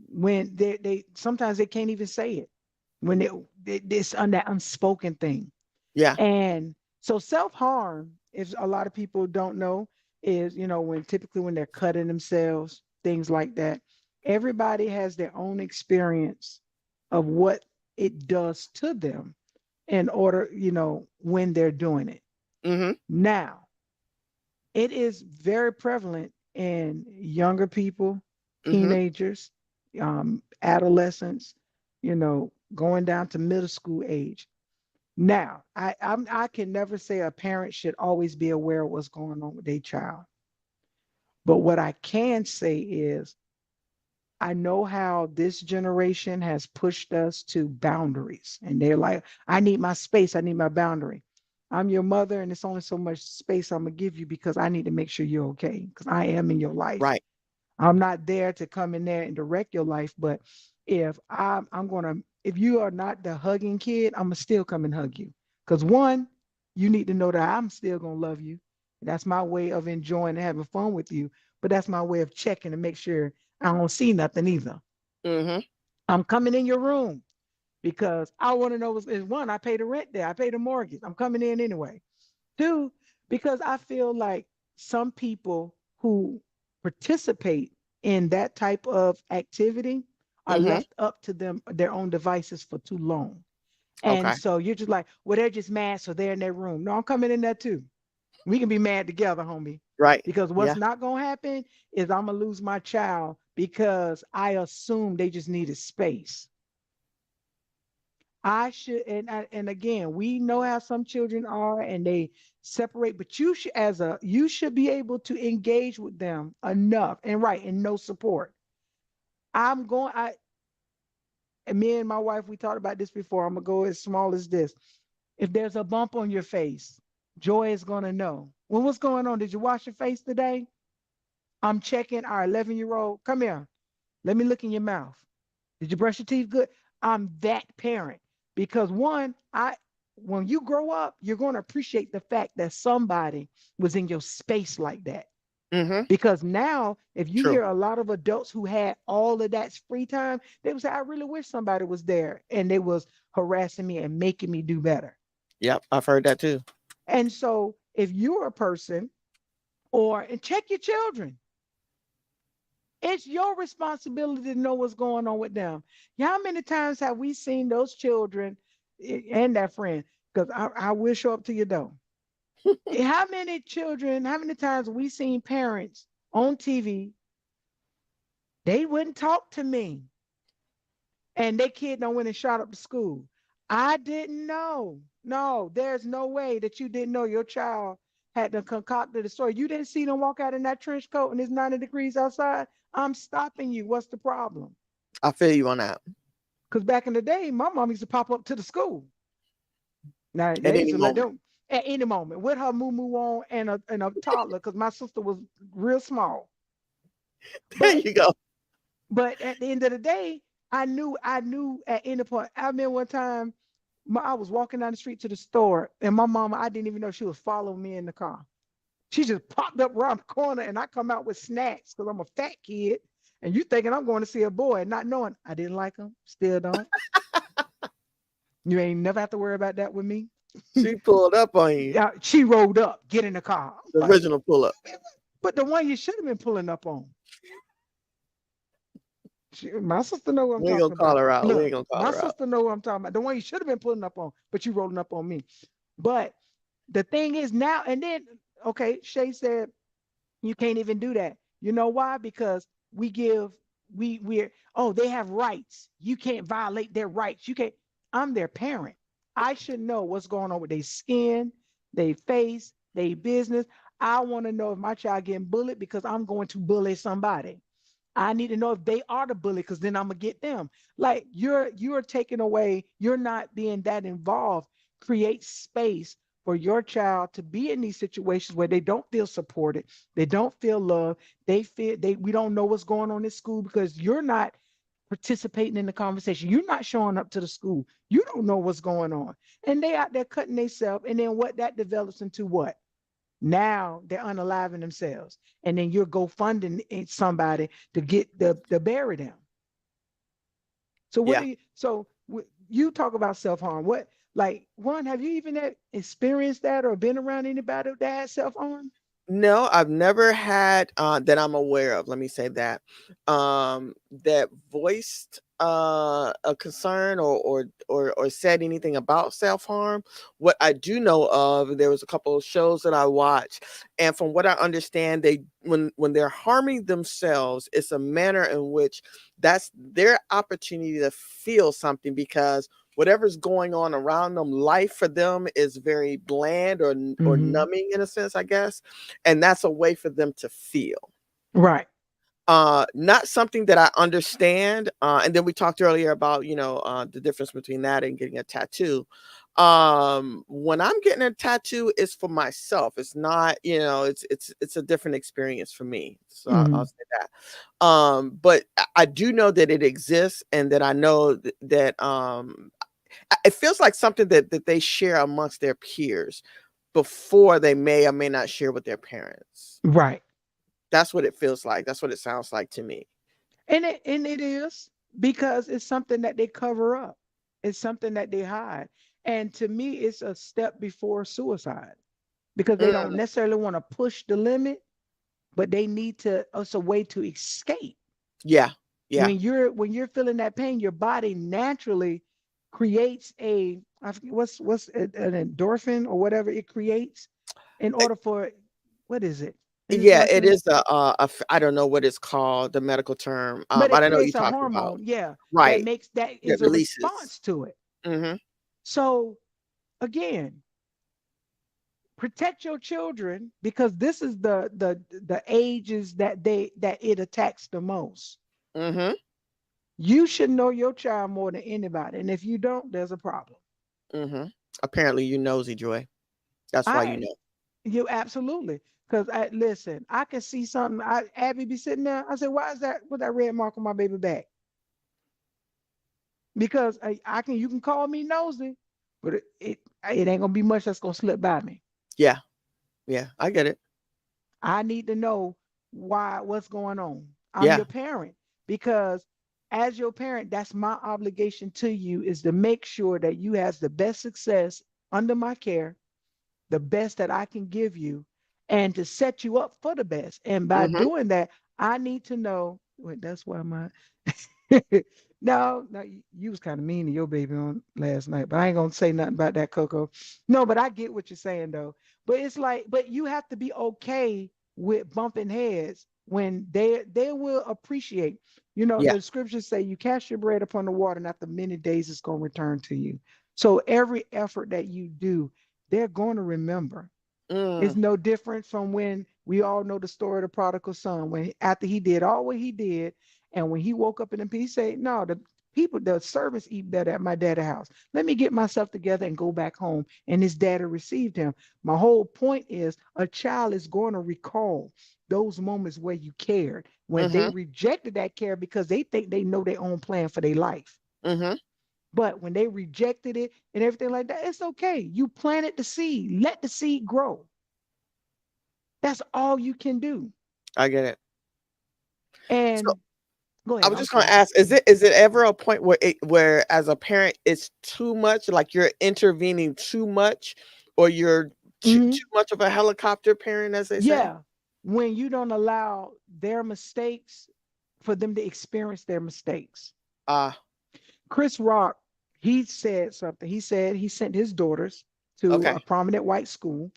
when they sometimes they can't even say it. When it's on that unspoken thing. Yeah. And so self-harm, if a lot of people don't know, is when typically when they're cutting themselves, things like that. Everybody has their own experience of what it does to them in order, when they're doing it. Mm-hmm. Now, it is very prevalent in younger people, Mm-hmm. teenagers, adolescents, going down to middle school age. Now, I can never say a parent should always be aware of what's going on with their child. But what I can say is I know how this generation has pushed us to boundaries. And they're like, I need my space. I need my boundary. I'm your mother, and it's only so much space I'm going to give you because I need to make sure you're okay because I am in your life. Right. I'm not there to come in there and direct your life, but I'm gonna if you are not the hugging kid, I'm gonna still come and hug you. Because one, you need to know that I'm still gonna love you. That's my way of enjoying and having fun with you. But that's my way of checking to make sure I don't see nothing either. Mm-hmm. I'm coming in your room because I want to know is one, I pay the rent there, I pay the mortgage. I'm coming in anyway. Two, because I feel like some people who participate in that type of activity are Mm-hmm. left up to them their own devices for too long. And Okay. so you're just like, well, they're just mad, so they're in their room. No, I'm coming in there too. We can be mad together, homie. Right. Because what's Yeah. not gonna happen is I'm gonna lose my child because I assume they just needed space. I should, and again, we know how some children are, and they separate. But you should, you should be able to engage with them enough, and right, and no support. I'm going. And me and my wife, we talked about this before. I'm gonna go as small as this. If there's a bump on your face, Joy is gonna know. Well, what's going on? Did you wash your face today? I'm checking our 11-year-old. Come here. Let me look in your mouth. Did you brush your teeth good? I'm that parent because one, I when you grow up, you're going to appreciate the fact that somebody was in your space like that. Mm-hmm. Because now, if you True. hear a lot of adults who had all of that free time, they would say, I really wish somebody was there and they was harassing me and making me do better. Yep. I've heard that too. And so if you're a person and check your children, it's your responsibility to know what's going on with them. How many times have we seen those children and that friend? Because I will show up to your door. How many children, how many times we seen parents on TV, they wouldn't talk to me and their kid don't went and shot up the school. I didn't know. No, there's no way that you didn't know your child had to concocted the story. You didn't see them walk out in that trench coat and it's 90 degrees outside. I'm stopping you. What's the problem? I feel you on that. Because back in the day, my mom used to pop up to the school. Now At they used any to let moment. them at any moment with her moo moo on and a toddler because my sister was real small. There But you go. at the end of the day, I knew at any point. I remember one time I was walking down the street to the store and my mama, I didn't even know she was following me in the car. She just popped up around the corner and I come out with snacks because I'm a fat kid. And you thinking I'm going to see a boy and not knowing I didn't like him, still don't. You ain't never have to worry about that with me. She pulled up on you. Yeah, she rolled up, get in the car. The I'm like, original pull up. but the one you should have been pulling up on. My sister know what I'm We ain't gonna talking call about. her out. We Look, ain't gonna call my her out. sister know what I'm talking about. The one you should have been pulling up on, but you rolling up on me. But the thing is now, and then, okay, Shay said you can't even do that. You know why? Because we give, we're, oh, they have rights. You can't violate their rights. You can't, I'm their parent. I should know what's going on with their skin, their face, their business. I want to know if my child getting bullied because I'm going to bully somebody. I need to know if they are the bully because then I'm gonna get them. Like you're taking away, you're not being that involved. Create space for your child to be in these situations where they don't feel supported, they don't feel loved, they feel they we don't know what's going on in school because you're not participating in the conversation. You're not showing up to the school. You don't know what's going on. And they out there cutting themselves. And then what that develops into what? Now they're unaliving themselves, and then you're go funding somebody to get the bury them. So what Yeah. do you? So you talk about self harm. What like one? Have you even experienced that or been around anybody that had self harm? No, I've never had that I'm aware of. Let me say that that voiced a concern or said anything about self harm. What I do know of, there was a couple of shows that I watched, and from what I understand, they when they're harming themselves, it's a manner in which that's their opportunity to feel something because whatever's going on around them, life for them is very bland or Mm-hmm. numbing in a sense, I guess, and that's a way for them to feel. Right. Not something that I understand. And then we talked earlier about, the difference between that and getting a tattoo. When I'm getting a tattoo, it's for myself. It's not, it's a different experience for me. So I'll Hmm. say that. But I do know that it exists, and that I know that it feels like something that they share amongst their peers before they may or may not share with their parents. Right. That's what it feels like. That's what it sounds like to me. And it is because it's something that they cover up. It's something that they hide. And to me, it's a step before suicide because they don't Mm, necessarily want to push the limit, but they need to, it's a way to escape. yeah, yeah, When you're feeling that pain, your body naturally creates I forget an endorphin or whatever it creates in Uh, order for, what is it? Is it yeah. It endorphin? is I don't know what it's called, the medical term. But I it don't know what you're creates a talking about. hormone, yeah, Right. that That is a releases. response to it. Mm-hmm. So again, protect your children because this is the ages that it attacks the most. Mm-hmm. You should know your child more than anybody, and if you don't, there's a problem. Mm-hmm. Apparently you nosy, Joy. That's why you I know. You absolutely, because I listen. I can see something. Abby be sitting there. I said, "Why is that? With that red mark on my baby back?" Because I can. You can call me nosy, but it ain't gonna be much that's gonna slip by me. Yeah, yeah. I get it. I need to know what's going on. I'm Yeah. your parent because as your parent, that's my obligation to you is to make sure that you has the best success under my care, the best that I can give you, and to set you up for the best. And by Mm-hmm. doing that, I need to know. Wait, that's why my no, you was kind of mean to your baby on last night, but I ain't gonna say nothing about that, Coco. No, but I get what you're saying though. But it's like, but you have to be okay with bumping heads when they will appreciate. Yeah. The scriptures say you cast your bread upon the water, and after many days it's gonna return to you. So every effort that you do, they're going to remember. It's Mm, no different from when we all know the story of the prodigal son. When after he did all what he did, and when he woke up in the peace, he said, "No, the servants eat better at my daddy's house. Let me get myself together and go back home." And his daddy received him. My whole point is, a child is going to recall those moments where you cared, when they mm-hmm. rejected that care because they think they know their own plan for their life. Mm-hmm. But when they rejected it and everything like that, it's okay. You planted the seed, let the seed grow. That's all you can do. I get it. So And go I ahead. was I'm just gonna sorry. ask, is it ever a point where as a parent it's too much, like you're intervening too much, or you're Hmm. too much of a helicopter parent, as they say? Yeah. When you don't allow their mistakes for them to experience their mistakes. Ah, Chris Rock, he said something. He said he sent his daughters to okay. a prominent white school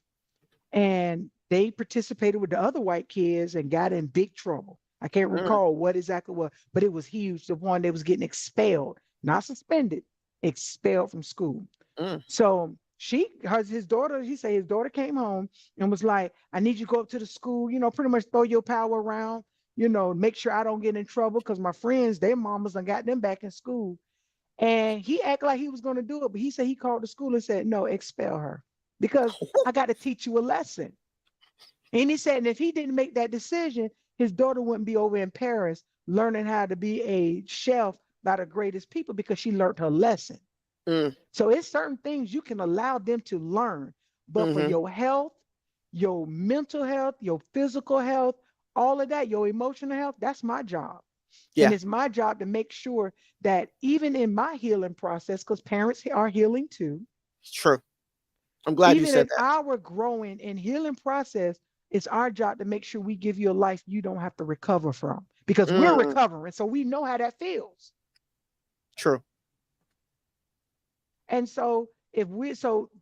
and they participated with the other white kids and got in big trouble. I can't Mm, recall what exactly was, but it was huge. The one they was getting expelled, not suspended, expelled from school. mm, So his daughter, he said his daughter came home and was like, "I need you to go up to the school, pretty much throw your power around, make sure I don't get in trouble because my friends, their mamas done got them back in school." And he acted like he was going to do it, but he said he called the school and said, "No, expel her because I got to teach you a lesson." And he said, and if he didn't make that decision, his daughter wouldn't be over in Paris learning how to be a chef by the greatest people because she learned her lesson. mm, So it's certain things you can allow them to learn, but for mm-hmm. your health, your mental health, your physical health, all of that, your emotional health, that's my job. And Yeah, it's my job to make sure that even in my healing process, because parents are healing too, it's true. I'm glad you even said in that. our growing and healing process, it's our job to make sure we give you a life you don't have to recover from because we're Mm, recovering. So we know how that feels. true. And so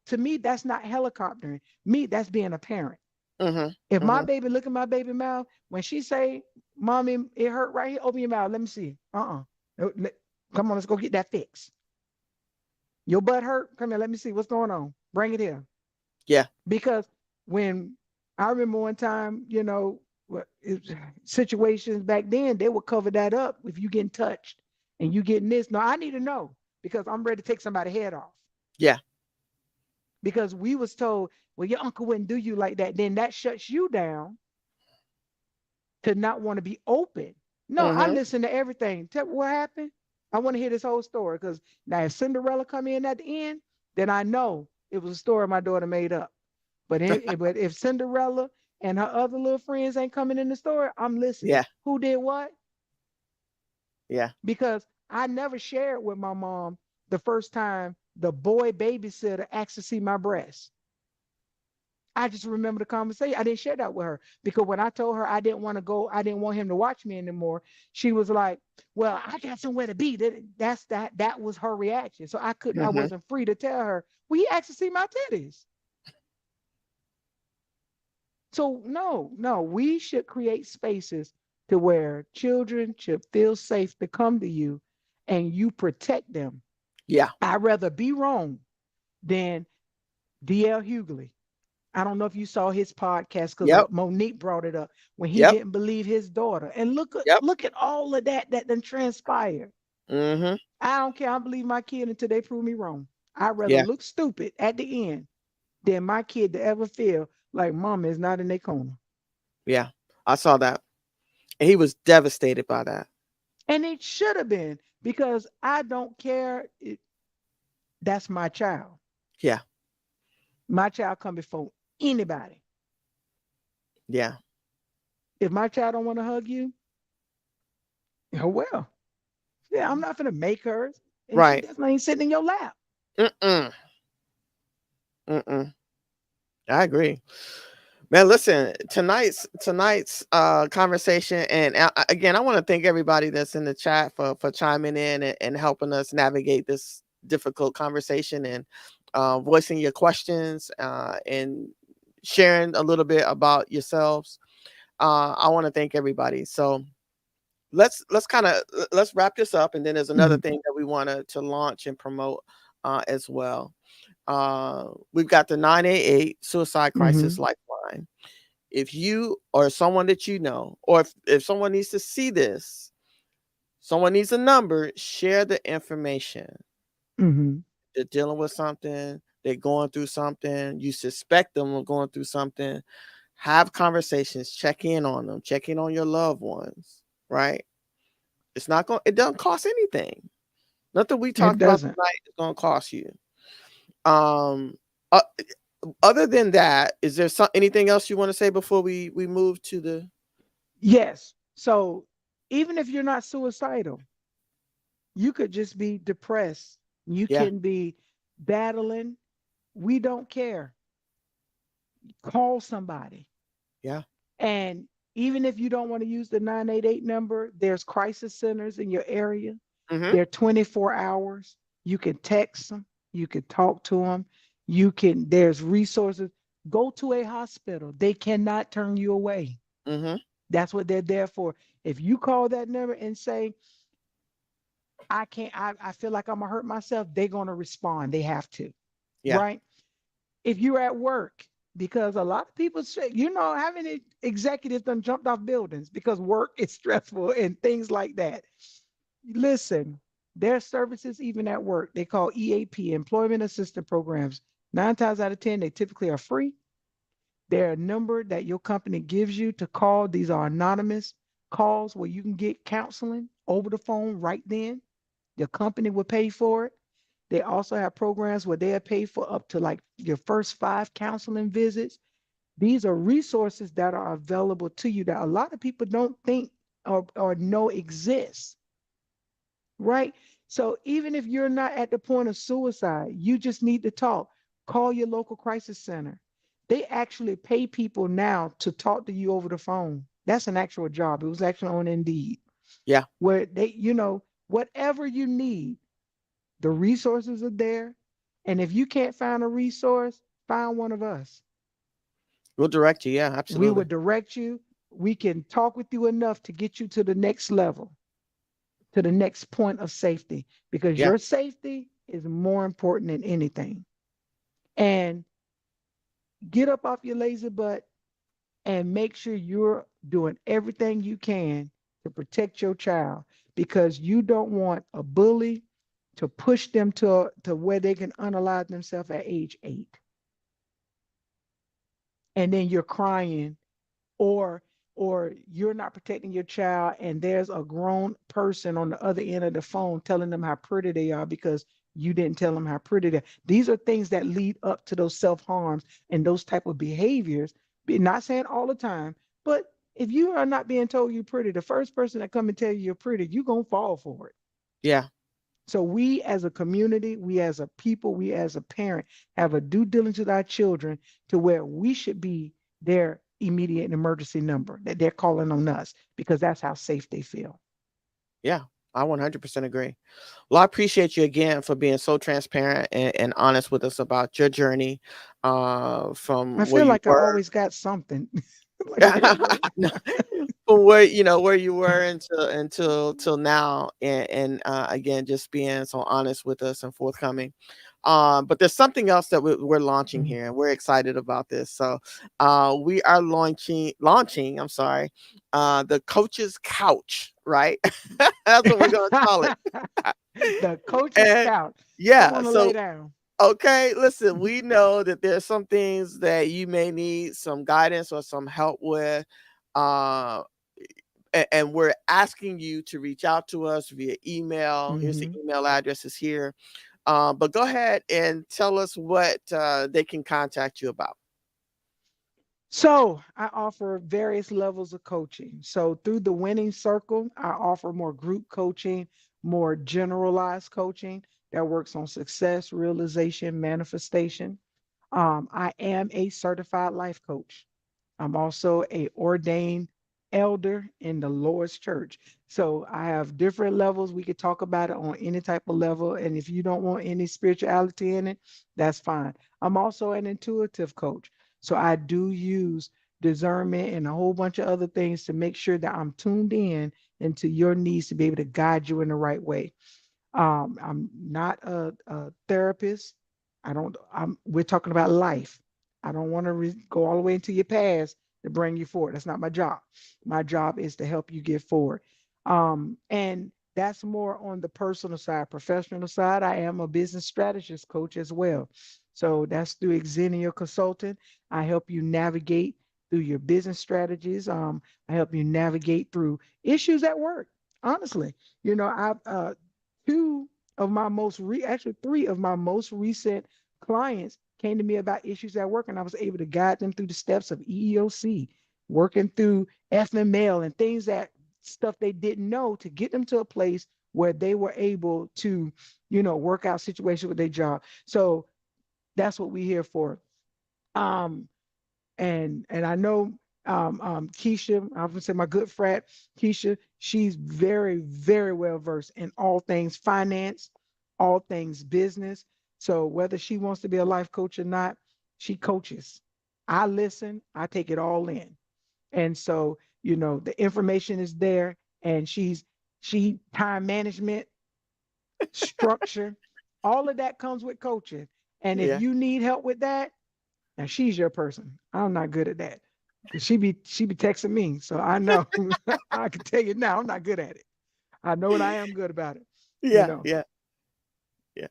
to me, that's not helicoptering. Me, that's being a parent. Mm-hmm. If my Mm-hmm. baby look at my baby mouth, when she say, "Mommy, it hurt right here," open your mouth. Let me see. No, come on, let's go get that fixed. Your butt hurt? Come here, let me see what's going on. Bring it here. Yeah. Because when I remember one time, situations back then, they would cover that up if you getting touched and you getting this. No, I need to know because I'm ready to take somebody's head off. Yeah. Because we was told, well, your uncle wouldn't do you like that. Then that shuts you down to not want to be open. No, I Mm-hmm. listen to everything. Tell me what happened. I want to hear this whole story because now if Cinderella come in at the end, then I know it was a story my daughter made up. But if Cinderella and her other little friends ain't coming in the story, I'm listening. Yeah. Who did what? Yeah. Because I never shared with my mom the first time the boy babysitter asked to see my breast. I just remember the conversation. I didn't share that with her because when I told her I didn't want to go, I didn't want him to watch me anymore. She was like, "Well, I got somewhere to be." That was her reaction. So I Mm-hmm. wasn't free to tell her. Well, he asked to see my titties. So no, we should create spaces to where children should feel safe to come to you, and you protect them. Yeah. I'd rather be wrong than D.L. Hughley. I don't know if you saw his podcast because Yep. Monique brought it up when he Yep. didn't believe his daughter. And Yep. look at all of that then transpired. Mm-hmm. I don't care. I believe my kid until they prove me wrong. I'd rather Yeah. look stupid at the end than my kid to ever feel like mama is not in their corner. Yeah. I saw that. And he was devastated by that. And it should have been because I don't care. That's my child. Yeah. My child come before anybody. Yeah. If my child don't want to hug you, oh well. Yeah, I'm not gonna make hers, and she Right. definitely ain't sitting in your lap. Mm-mm. Mm-mm. I agree. Man, listen, tonight's conversation, and again, I want to thank everybody that's in the chat for chiming in and helping us navigate this difficult conversation and voicing your questions and sharing a little bit about yourselves. I want to thank everybody. So let's kind of let's wrap this up, and then there's another Mhm, thing that we want to launch and promote as well. We've got the 988 Suicide Crisis mhm, Lifeline. If you or someone that you know, or if someone needs to see this, someone needs a number, share the information. mhm. They're dealing with something, they're going through something, you suspect them of going through something, have conversations, check in on them, check in on your loved ones, right? It doesn't cost anything. Nothing we It talked about doesn't. tonight is going to cost you. Um, uh, other than that, is there anything else you want to say before we move to the Yes. So even if you're not suicidal, you could just be depressed. You yeah, can be battling. We don't care. Call somebody. yeah, And even if you don't want to use the 988 number, there's crisis centers in your area. mm-hmm, They're 24 hours. You can text them, you can talk to them, there's resources. Go to a hospital. They cannot turn you away. mm-hmm, That's what they're there for. If you call that number and say, I can't, I feel like I'm gonna hurt myself, they're gonna respond. They have to, yeah, right? If you're at work, because a lot of people say, having executives done jumped off buildings because work is stressful and things like that. Listen, their services, even at work, they call EAP, Employment Assistance Programs. 9 times out of 10, they typically are free. They're a number that your company gives you to call. These are anonymous calls where you can get counseling over the phone right then. Your company will pay for it. They also have programs where they'll pay for up to like your first 5 counseling visits. These are resources that are available to you that a lot of people don't think or know exist, right? So even if you're not at the point of suicide, you just need to talk. Call your local crisis center. They actually pay people now to talk to you over the phone. That's an actual job. It was actually on Indeed, yeah. where whatever you need, the resources are there. And if you can't find a resource, find one of us. We'll direct you. Yeah, We will absolutely. direct you. We can talk with you enough to get you to the next level, to the next point of safety, because Yeah, your safety is more important than anything. And get up off your lazy butt and make sure you're doing everything you can to protect your child because you don't want a bully to push them to where they can unalive themselves at age 8. And then you're crying, or you're not protecting your child and there's a grown person on the other end of the phone telling them how pretty they are because you didn't tell them how pretty they are. These are things that lead up to those self-harms and those type of behaviors. Not saying all the time, but if you are not being told you're pretty, the first person that come and tell you you're pretty, you're going to fall for it. Yeah. So we as a community, we as a people, we as a parent have a due diligence with our children to where we should be their immediate emergency number that they're calling on us because that's how safe they feel. Yeah. I 100% agree. Well, I appreciate you again for being so transparent and honest with us about your journey I from where feel you like I were. always got something. Like I got something. No, from where where you were until till now, and again, just being so honest with us and forthcoming. But there's something else that we're launching Mhm. here, and we're excited about this. So we are launching, I'm sorry, the coach's couch, right? That's what we're gonna call it. The coach's And couch. Come yeah, on and lay so down. okay, listen, we know that there's some things that you may need some guidance or some help with. Uh, and we're asking you to reach out to us via email. Here's the Mhm. email addresses here. But go ahead and tell us what they can contact you about. So I offer various levels of coaching. So through the winning circle, I offer more group coaching, more generalized coaching that works on success, realization, manifestation. I am a certified life coach. I'm also a ordained elder in the Lord's church. So I have different levels. We could talk about it on any type of level. And if you don't want any spirituality in it, that's fine. I'm also an intuitive coach. So I do use discernment and a whole bunch of other things to make sure that I'm tuned in into your needs to be able to guide you in the right way. I'm not a therapist. We're talking about life. I don't want to go all the way into your past to bring you forward. That's not my job. My job is to help you get forward. And that's more on the personal side. Professional side, I am a business strategist coach as well. So that's through Xennial Consulting. I help you navigate through your business strategies. I help you navigate through issues at work. Honestly, I've two of my actually three of my most recent clients came to me about issues at work, and I was able to guide them through the steps of EEOC, working through FML and things that stuff they didn't know to get them to a place where they were able to, work out situations with their job. So that's what we're here for. Um, and I know Keisha, I would say my good friend Keisha, she's very, very well versed in all things finance, all things business. So whether she wants to be a life coach or not, she coaches. I listen, I take it all in. And so, the information is there and she time management, structure, all of that comes with coaching. And if Yeah. you need help with that, now she's your person. I'm not good at that because she be texting me, so I know I can tell you now I'm not good at it. I know what I am good about it. You Yeah. know. Yeah. Yeah.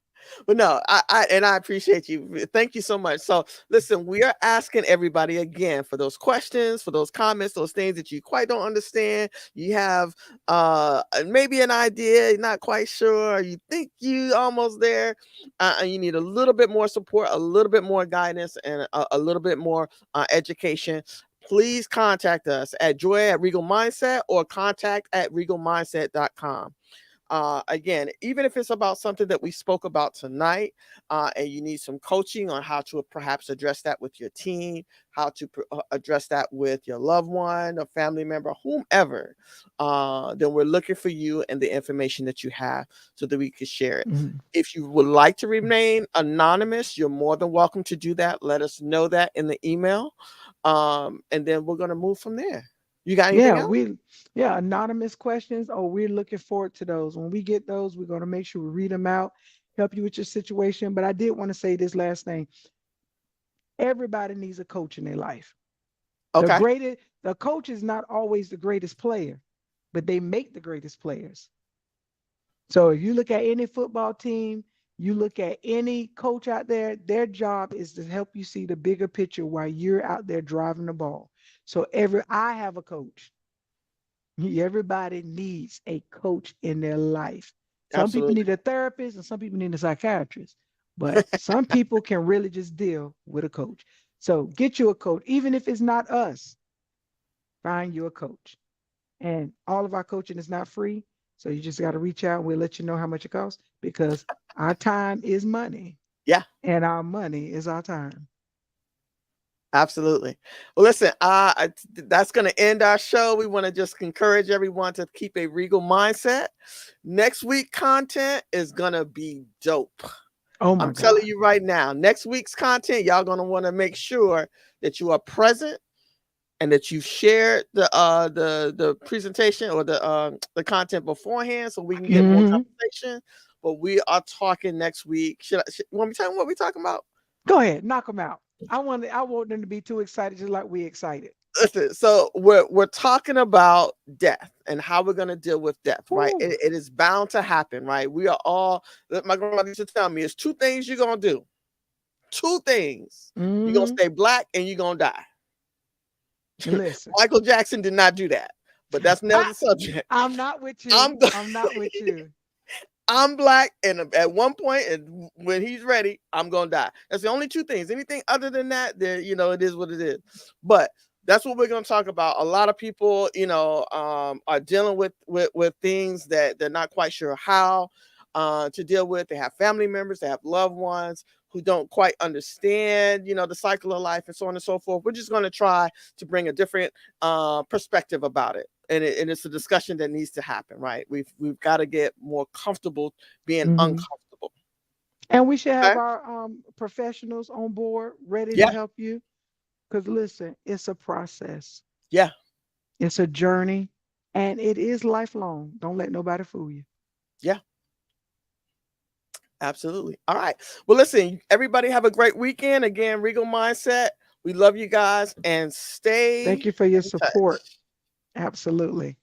But no, I appreciate you. Thank you so much. So listen, we are asking everybody again for those questions, for those comments, those things that you quite don't understand. You have maybe an idea, you're not quite sure, you think you almost there, and you need a little bit more support, a little bit more guidance, and a little bit more education. Please contact us at joy at Regal Mindset or contact at regalmindset.com. Again, even if it's about something that we spoke about tonight, and you need some coaching on how to perhaps address that with your team, how to address that with your loved one, a family member, whomever, then we're looking for you and the information that you have so that we can share it. Mhm. If you would like to remain anonymous, you're more than welcome to do that. Let us know that in the email, and then we're going to move from there. You got anything Yeah, else? anonymous questions. Oh, we're looking forward to those. When we get those, we're going to make sure we read them out, help you with your situation. But I did want to say this last thing. Everybody needs a coach in their life. The Okay. greatest The coach is not always the greatest player, but they make the greatest players. So if you look at any football team, you look at any coach out there, their job is to help you see the bigger picture while you're out there driving the ball. So I have a coach. Everybody needs a coach in their life. Some people Absolutely. need a therapist and some people need a psychiatrist, but some people can really just deal with a coach. So get you a coach, even if it's not us, find you a coach. And all of our coaching is not free. So you just got to reach out. We'll let you know how much it costs because our time is money Yeah. and our money is our time. Absolutely. Well, listen, that's going to end our show. We want to just encourage everyone to keep a regal mindset. Next week content is going to be dope. Oh my I'm telling God. you right now, next week's content, y'all going to want to make sure that you are present and that you shared the presentation or the content beforehand so we can get more Hmm. conversation. But we are talking next week. Want me to tell you what we're talking about? Go ahead, knock them out. I want them to be too excited, just like we excited. Listen, so we're talking about death and how we're gonna deal with death, right? Ooh. It is bound to happen, right? We are all. My grandmother used to tell me, "It's two things you're gonna do. Two things. You're gonna Hmm. stay black and you're gonna die." Listen, Michael Jackson did not do that, but that's never I, the subject. I'm not with you. I'm I'm not with you. I'm black, and at one point, and when he's ready, I'm gonna die. That's the only two things. Anything other than that, then it is what it is. But that's what we're gonna talk about. A lot of people, are dealing with things that they're not quite sure how to deal with. They have family members, they have loved ones who don't quite understand, the cycle of life and so on and so forth. We're just gonna try to bring a different perspective about it. And it's a discussion that needs to happen, right? We've got to get more comfortable being Hmm. uncomfortable. And we should have Okay. our professionals on board ready to Yeah. help you. Because listen, it's a process, Yeah. it's a journey, and it is lifelong. Don't let nobody fool you. Yeah. Absolutely. All right. Well, listen, everybody have a great weekend. Again, Regal Mindset. We love you guys and Thank stay you for your in support. touch. Absolutely.